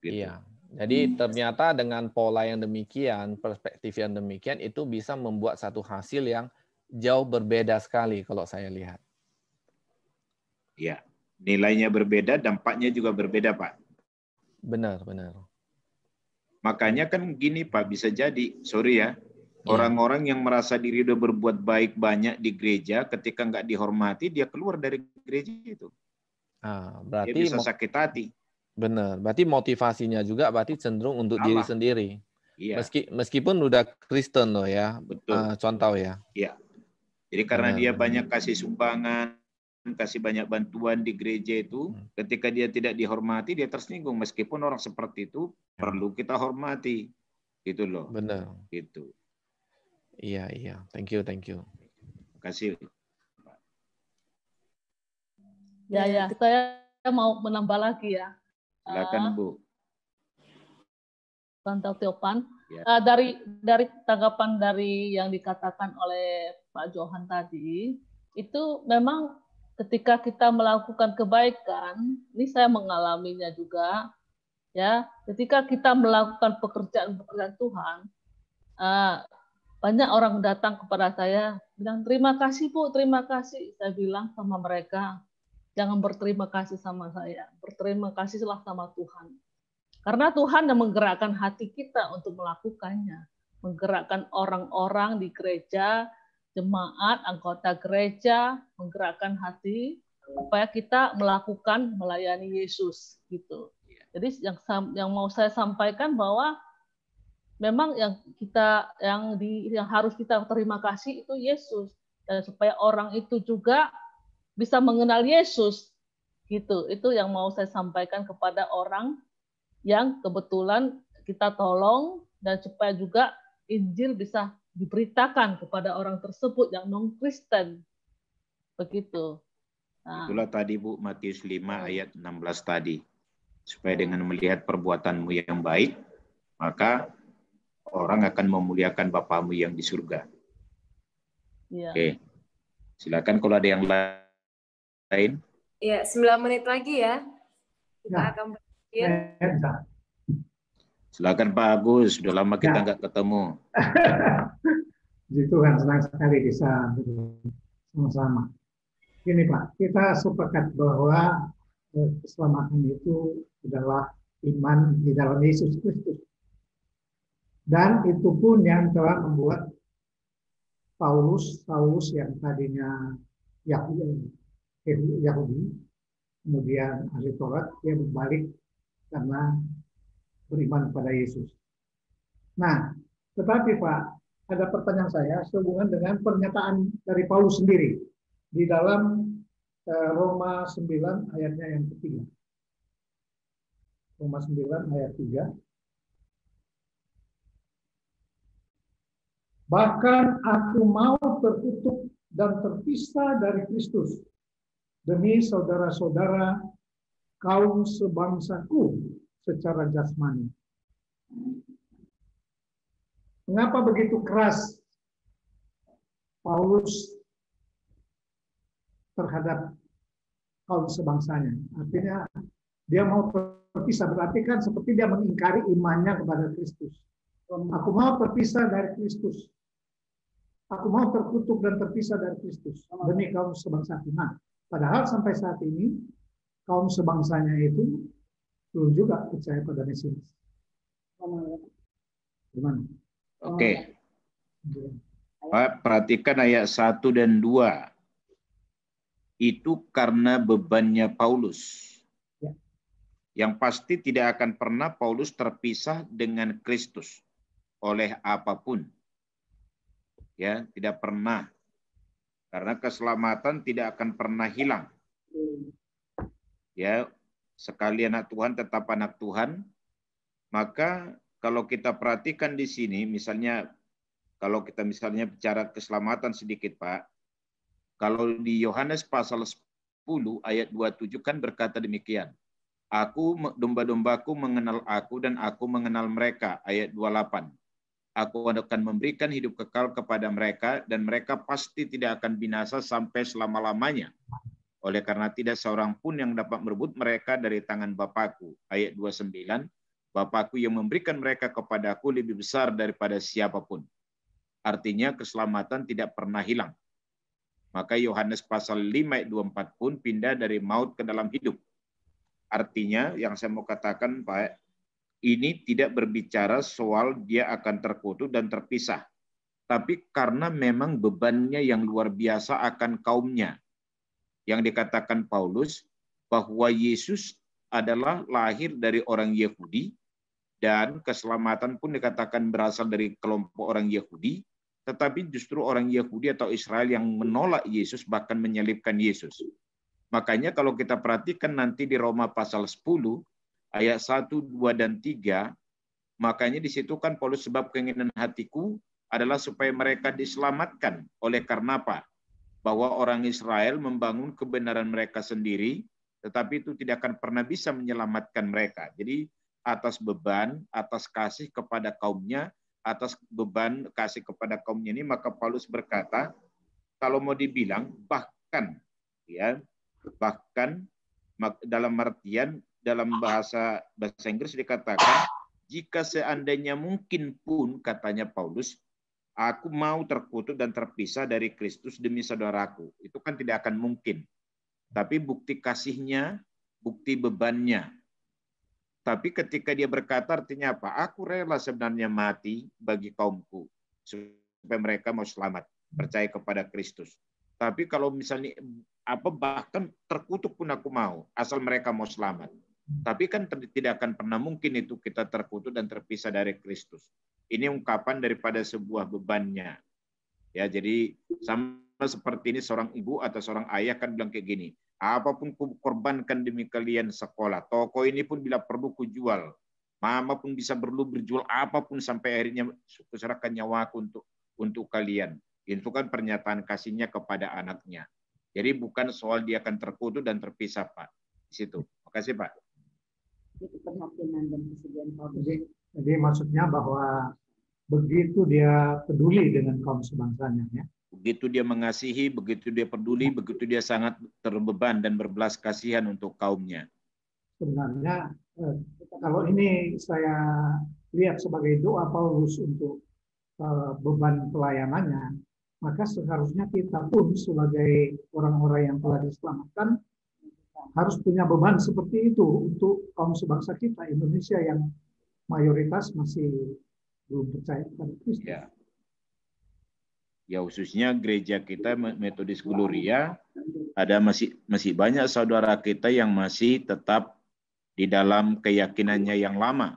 Gitu. Iya. Jadi ternyata dengan pola yang demikian, perspektif yang demikian, itu bisa membuat satu hasil yang jauh berbeda sekali kalau saya lihat. Iya. Nilainya berbeda, dampaknya juga berbeda, Pak. Benar, benar. Makanya kan gini Pak, bisa jadi, sorry ya, orang-orang yang merasa diri udah berbuat baik banyak di gereja, ketika nggak dihormati, dia keluar dari gereja itu. Berarti Dia bisa sakit hati. Benar, berarti motivasinya juga berarti cenderung untuk diri sendiri. Iya. Meskipun udah Kristen loh ya, betul. Contoh ya. Iya. Jadi karena dia banyak kasih sumbangan, kasih banyak bantuan di gereja itu, ketika dia tidak dihormati, dia tersinggung. Meskipun orang seperti itu perlu kita hormati, gitu loh. Benar. Gitu. Iya. Thank you. Terima kasih. Ya, saya mau menambah lagi ya. Silakan Bu. Rantau Tiopan. Ya. Dari tanggapan dari yang dikatakan oleh Pak Johan tadi, itu memang ketika kita melakukan kebaikan, ini saya mengalaminya juga, ya. Ketika kita melakukan pekerjaan Tuhan, banyak orang datang kepada saya bilang terima kasih Bu, terima kasih. Saya bilang sama mereka, jangan berterima kasih sama saya, berterima kasihlah sama Tuhan. Karena Tuhan yang menggerakkan hati kita untuk melakukannya. Menggerakkan orang-orang di gereja, jemaat, anggota gereja, menggerakkan hati supaya kita melakukan melayani Yesus gitu. Jadi yang mau saya sampaikan bahwa memang yang harus kita terima kasih itu Yesus, dan supaya orang itu juga bisa mengenal Yesus gitu. Itu yang mau saya sampaikan kepada orang yang kebetulan kita tolong, dan supaya juga Injil bisa diberitakan kepada orang tersebut yang non-Kristen. Begitu. Itulah tadi Bu, Matius 5 ayat 16 tadi. Supaya dengan melihat perbuatanmu yang baik, maka orang akan memuliakan Bapamu yang di surga. Ya. Oke. Silakan kalau ada yang lain. Ya, 9 menit lagi ya. Kita akan silakan Pak Agus, sudah lama kita nggak ketemu. Puji Tuhan, senang sekali bisa sama-sama. Gini Pak, kita sepakat bahwa keselamatan itu adalah iman di dalam Yesus Kristus. Dan itu pun yang telah membuat Paulus yang tadinya Yahudi, kemudian ahli Taurat, dia berbalik karena beriman kepada Yesus. Nah, tetapi Pak, ada pertanyaan saya sehubungan dengan pernyataan dari Paulus sendiri di dalam Roma 9 ayatnya yang ketiga. Roma 9 ayat 3. Bahkan aku mau terkutuk dan terpisah dari Kristus demi saudara-saudara kaum sebangsaku secara jasmani. Mengapa begitu keras Paulus terhadap kaum sebangsanya? Artinya dia mau terpisah, berarti kan seperti dia mengingkari imannya kepada Kristus. Aku mau terpisah dari Kristus. Aku mau terkutuk dan terpisah dari Kristus demi kaum sebangsaku. Nah, padahal sampai saat ini kaum sebangsanya itu belum juga percaya pada Mesias. Gimana? Oke. Pak, perhatikan ayat 1 dan 2. Itu karena bebannya Paulus. Ya. Yang pasti tidak akan pernah Paulus terpisah dengan Kristus oleh apapun. Ya, tidak pernah. Karena keselamatan tidak akan pernah hilang. Ya, sekali anak Tuhan tetap anak Tuhan. Maka kalau kita perhatikan di sini, misalnya kalau kita misalnya bicara keselamatan sedikit Pak, kalau di Yohanes pasal 10 ayat 27 kan berkata demikian. Domba-dombaku mengenal aku dan aku mengenal mereka. Ayat 28. Aku akan memberikan hidup kekal kepada mereka dan mereka pasti tidak akan binasa sampai selama-lamanya. Oleh karena tidak seorang pun yang dapat merebut mereka dari tangan Bapakku. Ayat 29. Bapakku yang memberikan mereka kepadaku lebih besar daripada siapapun. Artinya keselamatan tidak pernah hilang. Maka Yohanes pasal 5 ayat 24 pun pindah dari maut ke dalam hidup. Artinya yang saya mau katakan Pak, ini tidak berbicara soal dia akan terkutuk dan terpisah. Tapi karena memang bebannya yang luar biasa akan kaumnya. Yang dikatakan Paulus bahwa Yesus adalah lahir dari orang Yahudi dan keselamatan pun dikatakan berasal dari kelompok orang Yahudi, tetapi justru orang Yahudi atau Israel yang menolak Yesus bahkan menyalibkan Yesus. Makanya kalau kita perhatikan nanti di Roma pasal 10 ayat 1, 2 dan 3, makanya di situ kan Paulus sebab keinginan hatiku adalah supaya mereka diselamatkan. Oleh karena apa? Bahwa orang Israel membangun kebenaran mereka sendiri, tetapi itu tidak akan pernah bisa menyelamatkan mereka. Jadi atas beban, atas kasih kepada kaumnya, atas beban kasih kepada kaumnya ini, maka Paulus berkata, kalau mau dibilang bahkan, ya, bahkan dalam artian dalam bahasa Inggris dikatakan, jika seandainya mungkin pun, katanya Paulus, aku mau terkutuk dan terpisah dari Kristus demi saudaraku. Itu kan tidak akan mungkin. Tapi bukti kasihnya, bukti bebannya. Tapi ketika dia berkata artinya apa? Aku rela sebenarnya mati bagi kaumku. Supaya mereka mau selamat. Percaya kepada Kristus. Tapi kalau misalnya bahkan terkutuk pun aku mau. Asal mereka mau selamat. Tapi kan tidak akan pernah mungkin itu kita terkutuk dan terpisah dari Kristus. Ini ungkapan daripada sebuah bebannya. Ya, jadi sama seperti ini seorang ibu atau seorang ayah kan bilang kayak gini, apapun ku korbankan demi kalian sekolah, toko ini pun bila perlu ku jual, mama pun bisa perlu berjual apapun sampai akhirnya kuserahkan nyawaku untuk kalian. Itu kan pernyataan kasihnya kepada anaknya. Jadi bukan soal dia akan terkutuk dan terpisah, Pak. Di situ. Makasih, Pak. Itu perhatian dan kesediaan Paulus. Jadi maksudnya bahwa begitu dia peduli dengan kaum sebangsanya, ya. Begitu dia mengasihi, begitu dia peduli, begitu dia sangat terbeban dan berbelas kasihan untuk kaumnya. Sebenarnya kalau ini saya lihat sebagai doa Paulus untuk beban pelayanannya, maka seharusnya kita pun sebagai orang-orang yang telah diselamatkan harus punya beban seperti itu untuk kaum sebangsa kita Indonesia yang mayoritas masih belum percaya kepada Kristus. Ya. Ya, khususnya gereja kita Metodis Gloria ada masih banyak saudara kita yang masih tetap di dalam keyakinannya yang lama.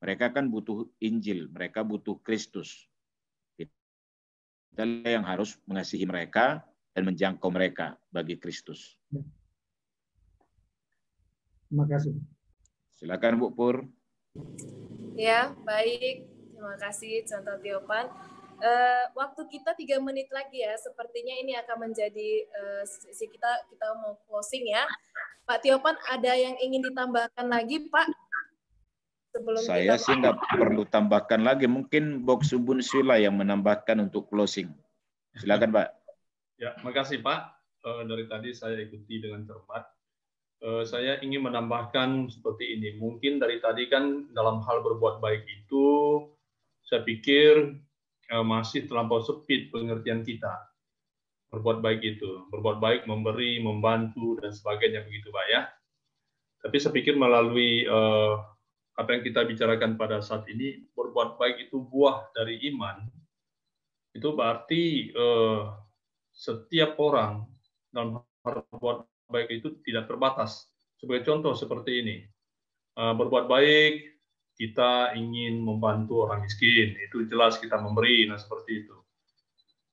Mereka kan butuh Injil, mereka butuh Kristus. Kita yang harus mengasihi mereka dan menjangkau mereka bagi Kristus. Terima kasih. Silakan Bu Pur. Ya, baik. Terima kasih Contoh Tiopan. Waktu kita 3 menit lagi ya. Sepertinya ini akan menjadi sesi kita mau closing ya. Pak Tiopan, ada yang ingin ditambahkan lagi, Pak? Sebelum saya sih nggak perlu tambahkan lagi. Mungkin Bok Subun Sila yang menambahkan untuk closing. Silakan, Pak. Ya, makasih Pak. Dari tadi saya ikuti dengan cermat. Saya ingin menambahkan seperti ini. Mungkin dari tadi kan dalam hal berbuat baik itu, saya pikir masih terlampau sempit pengertian kita. Berbuat baik itu. Berbuat baik, memberi, membantu, dan sebagainya begitu Pak ya. Tapi saya pikir melalui apa yang kita bicarakan pada saat ini, berbuat baik itu buah dari iman. Itu berarti setiap orang dalam hal berbuat baik itu tidak terbatas. Sebagai contoh seperti ini, berbuat baik, kita ingin membantu orang miskin, itu jelas kita memberi, nah seperti itu.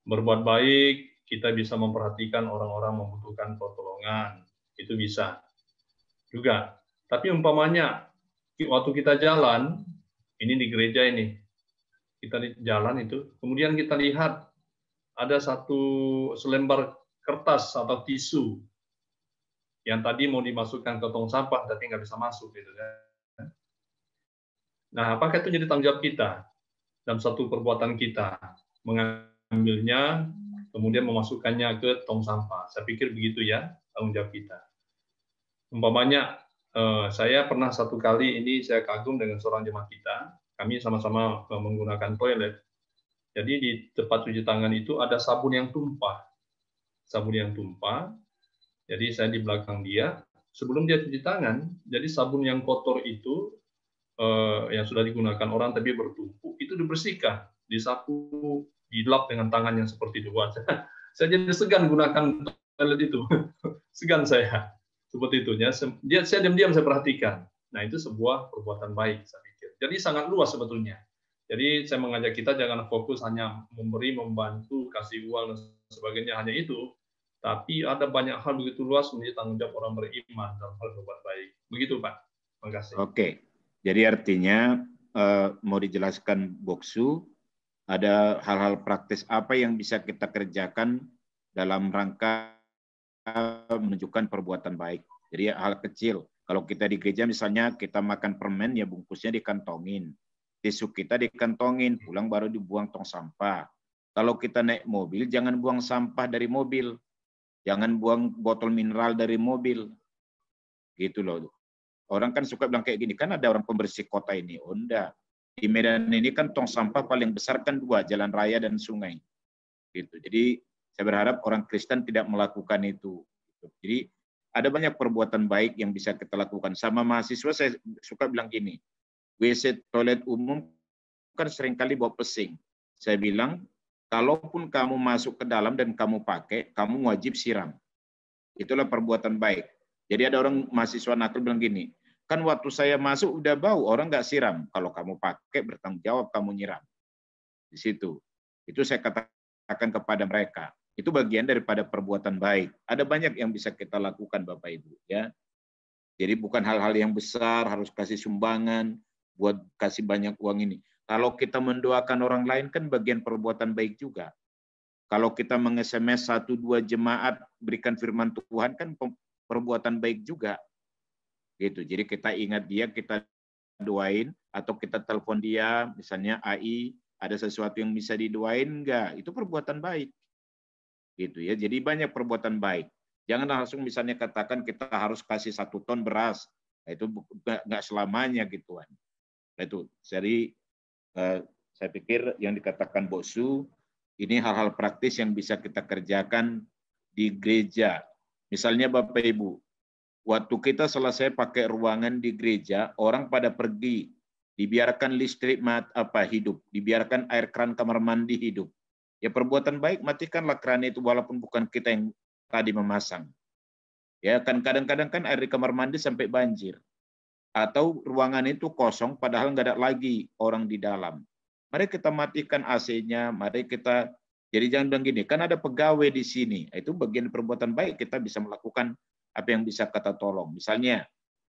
Berbuat baik, kita bisa memperhatikan orang-orang membutuhkan pertolongan, itu bisa juga. Tapi umpamanya, waktu kita jalan, ini di gereja ini, kita jalan itu, kemudian kita lihat ada satu selembar kertas atau tisu yang tadi mau dimasukkan ke tong sampah tapi nggak bisa masuk gitu kan. Nah, apakah itu jadi tanggung jawab kita dalam satu perbuatan kita mengambilnya kemudian memasukkannya ke tong sampah? Saya pikir begitu ya tanggung jawab kita. Umpamanya saya pernah satu kali ini saya kagum dengan seorang jemaat kita, kami sama-sama menggunakan toilet. Jadi di tempat cuci tangan itu ada sabun yang tumpah. Sabun yang tumpah. Jadi saya di belakang dia, sebelum dia cuci tangan, jadi sabun yang kotor itu yang sudah digunakan orang tapi bertumpuk, itu dibersihkan, disapu, dilap dengan tangan yang seperti itu. Saya jadi segan gunakan toilet itu. Segan saya. Seperti itu. Saya diam-diam saya perhatikan. Nah, itu sebuah perbuatan baik, saya pikir. Jadi sangat luas sebetulnya. Jadi saya mengajak kita jangan fokus hanya memberi, membantu, kasih uang, dan sebagainya, hanya itu. Tapi ada banyak hal begitu luas menjadi tanggung jawab orang beriman dalam hal berbuat baik. Begitu, Pak. Terima kasih. Oke. Jadi artinya, mau dijelaskan Boksu, ada hal-hal praktis apa yang bisa kita kerjakan dalam rangka menunjukkan perbuatan baik. Jadi hal kecil. Kalau kita di gereja misalnya kita makan permen, ya bungkusnya dikantongin. Tisu kita dikantongin, pulang baru dibuang tong sampah. Kalau kita naik mobil, jangan buang sampah dari mobil. Jangan buang botol mineral dari mobil. Gitu loh. Orang kan suka bilang kayak gini, kan ada orang pembersih kota ini. Oh enggak. Di Medan ini kan tong sampah paling besar kan 2, jalan raya dan sungai. Gitu. Jadi saya berharap orang Kristen tidak melakukan itu. Jadi ada banyak perbuatan baik yang bisa kita lakukan. Sama mahasiswa saya suka bilang gini, WC toilet umum kan seringkali bawa pesing. Saya bilang, kalaupun kamu masuk ke dalam dan kamu pakai, kamu wajib siram. Itulah perbuatan baik. Jadi ada orang mahasiswa nakal bilang gini, kan waktu saya masuk udah bau, orang nggak siram. Kalau kamu pakai, bertanggung jawab kamu nyiram. Di situ. Itu saya katakan kepada mereka. Itu bagian daripada perbuatan baik. Ada banyak yang bisa kita lakukan, Bapak Ibu. Ya. Jadi bukan hal-hal yang besar, harus kasih sumbangan, buat kasih banyak uang ini. Kalau kita mendoakan orang lain, kan bagian perbuatan baik juga. Kalau kita meng-SMS 1-2 jemaat, berikan firman Tuhan, kan perbuatan baik juga. Gitu. Jadi kita ingat dia, kita doain, atau kita telepon dia, misalnya AI, ada sesuatu yang bisa didoain enggak? Itu perbuatan baik. Gitu ya. Jadi banyak perbuatan baik. Jangan langsung misalnya katakan kita harus kasih 1 ton beras. Nah, itu enggak selamanya gituan. Nah, itu. Jadi saya pikir yang dikatakan Boksu, ini hal-hal praktis yang bisa kita kerjakan di gereja. Misalnya Bapak Ibu, waktu kita selesai pakai ruangan di gereja, orang pada pergi, dibiarkan listrik hidup, dibiarkan air keran kamar mandi hidup. Ya perbuatan baik, matikanlah keran itu walaupun bukan kita yang tadi memasang. Ya kan kadang-kadang kan air di kamar mandi sampai banjir. Atau ruangan itu kosong padahal nggak ada lagi orang di dalam. Mari kita matikan AC-nya, mari kita, jadi jangan bilang gini, kan ada pegawai di sini. Itu bagian perbuatan baik, kita bisa melakukan apa yang bisa kita tolong. Misalnya,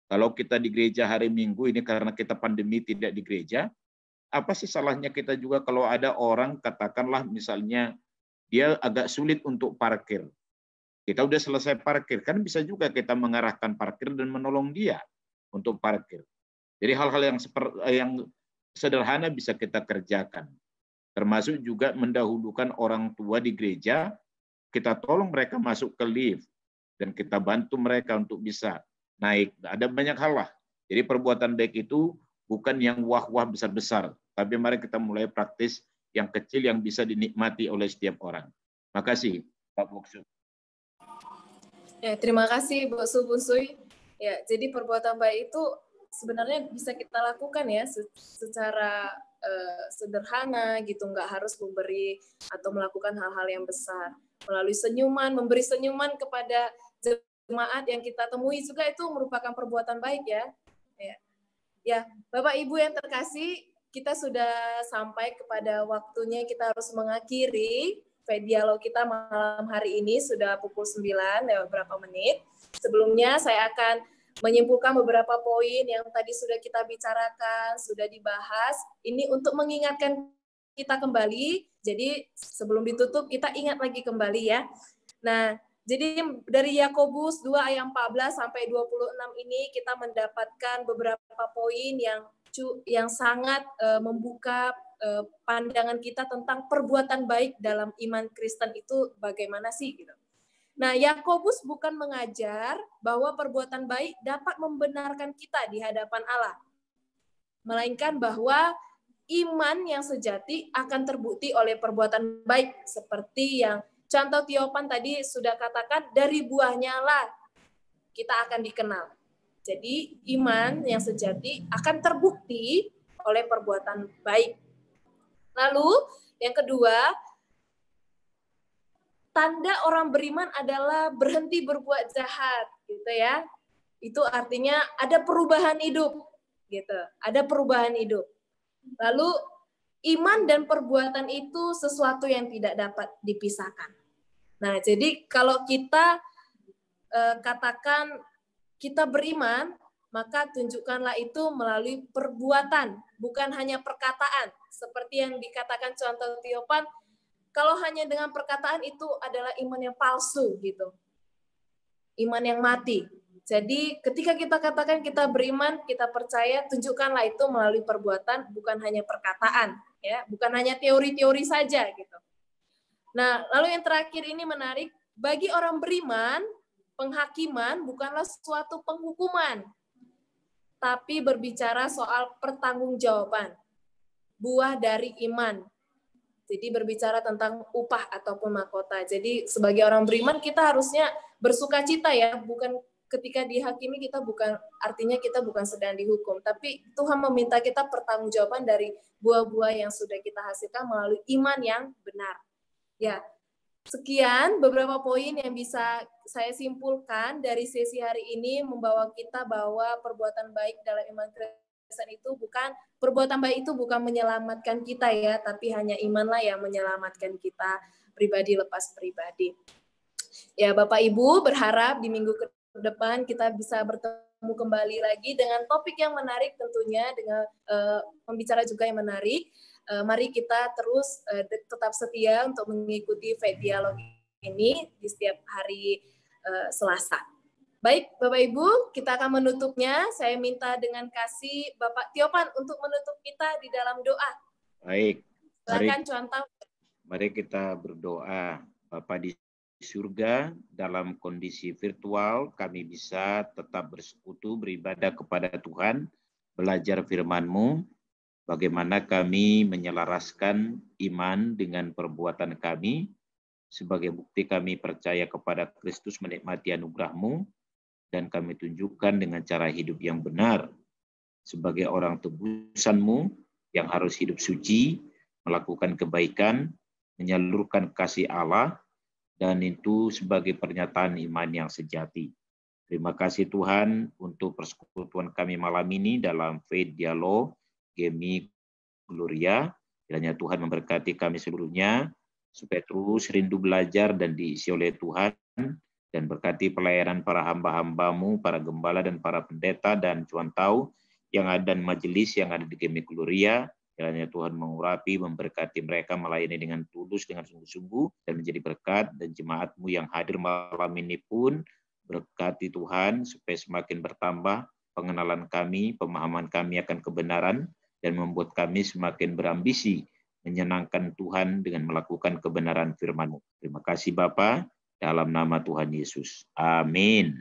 kalau kita di gereja hari Minggu, ini karena kita pandemi tidak di gereja, apa sih salahnya kita juga kalau ada orang, katakanlah misalnya, dia agak sulit untuk parkir. Kita udah selesai parkir, kan bisa juga kita mengarahkan parkir dan menolong dia untuk parkir. Jadi hal-hal yang sederhana bisa kita kerjakan. Termasuk juga mendahulukan orang tua di gereja, kita tolong mereka masuk ke lift, dan kita bantu mereka untuk bisa naik. Ada banyak hal lah. Jadi perbuatan baik itu bukan yang wah-wah besar-besar, tapi mari kita mulai praktis yang kecil yang bisa dinikmati oleh setiap orang. Makasih, Pak Boksu. Ya, terima kasih, Boksu Bunsui. Ya, jadi perbuatan baik itu sebenarnya bisa kita lakukan ya secara sederhana gitu, nggak harus memberi atau melakukan hal-hal yang besar. Melalui senyuman, memberi senyuman kepada jemaat yang kita temui juga itu merupakan perbuatan baik ya. Ya, Bapak Ibu yang terkasih, kita sudah sampai kepada waktunya kita harus mengakhiri dialog kita malam hari ini, sudah pukul 9 lewat beberapa menit. Sebelumnya saya akan menyimpulkan beberapa poin yang tadi sudah kita bicarakan, sudah dibahas. Ini untuk mengingatkan kita kembali, jadi sebelum ditutup kita ingat lagi kembali ya. Nah, jadi dari Yakobus 2 ayat 14 sampai 26 ini kita mendapatkan beberapa poin yang sangat membuka pandangan kita tentang perbuatan baik dalam iman Kristen itu bagaimana sih gitu. Nah, Yakobus bukan mengajar bahwa perbuatan baik dapat membenarkan kita di hadapan Allah, melainkan bahwa iman yang sejati akan terbukti oleh perbuatan baik, seperti yang contoh Tiopan tadi sudah katakan, dari buahnya lah kita akan dikenal. Jadi iman yang sejati akan terbukti oleh perbuatan baik. Lalu yang kedua, tanda orang beriman adalah berhenti berbuat jahat, gitu ya. Itu artinya ada perubahan hidup, gitu. Ada perubahan hidup. Lalu iman dan perbuatan itu sesuatu yang tidak dapat dipisahkan. Nah, jadi kalau kita katakan kita beriman, maka tunjukkanlah itu melalui perbuatan, bukan hanya perkataan. Seperti yang dikatakan contoh Tiopan, kalau hanya dengan perkataan itu adalah iman yang palsu gitu. Iman yang mati. Jadi ketika kita katakan kita beriman, kita percaya, tunjukkanlah itu melalui perbuatan, bukan hanya perkataan, ya, bukan hanya teori-teori saja gitu. Nah, lalu yang terakhir ini menarik, bagi orang beriman, penghakiman bukanlah suatu penghukuman, tapi berbicara soal pertanggungjawaban, buah dari iman. Jadi berbicara tentang upah ataupun mahkota. Jadi sebagai orang beriman kita harusnya bersukacita ya, bukan ketika dihakimi kita bukan artinya kita bukan sedang dihukum, tapi Tuhan meminta kita pertanggungjawaban dari buah-buah yang sudah kita hasilkan melalui iman yang benar. Ya. Sekian beberapa poin yang bisa saya simpulkan dari sesi hari ini, membawa kita bahwa perbuatan baik dalam iman Kristen itu bukan, perbuatan baik itu bukan menyelamatkan kita ya, tapi hanya imanlah yang menyelamatkan kita pribadi lepas pribadi. Ya, Bapak Ibu berharap di minggu ke depan kita bisa bertemu kembali lagi dengan topik yang menarik tentunya, dengan pembicara juga yang menarik. Mari kita terus tetap setia untuk mengikuti Faith Dialog ini di setiap hari Selasa. Baik, Bapak Ibu, kita akan menutupnya. Saya minta dengan kasih Bapak Tiopan untuk menutup kita di dalam doa. Baik. Silakan contoh. Mari kita berdoa. Bapa di surga, dalam kondisi virtual kami bisa tetap bersekutu, beribadah kepada Tuhan, belajar firman-Mu. Bagaimana kami menyelaraskan iman dengan perbuatan kami, sebagai bukti kami percaya kepada Kristus menikmati anugerah-Mu, dan kami tunjukkan dengan cara hidup yang benar, sebagai orang tebusan-Mu yang harus hidup suci, melakukan kebaikan, menyalurkan kasih Allah, dan itu sebagai pernyataan iman yang sejati. Terima kasih Tuhan untuk persekutuan kami malam ini dalam Faith Dialog Gemi Gloria. Kiranya Tuhan memberkati kami seluruhnya, supaya terus rindu belajar dan diisi oleh Tuhan, dan berkati pelayanan para hamba-hamba-Mu, para gembala dan para pendeta dan cuan tahu yang ada dan majelis yang ada di Gemi Gloria. Kiranya Tuhan mengurapi, memberkati mereka melayani dengan tulus, dengan sungguh-sungguh, dan menjadi berkat, dan jemaat-Mu yang hadir malam ini pun berkati Tuhan, supaya semakin bertambah pengenalan kami, pemahaman kami akan kebenaran, dan membuat kami semakin berambisi menyenangkan Tuhan dengan melakukan kebenaran firman-Mu. Terima kasih Bapa, dalam nama Tuhan Yesus. Amin.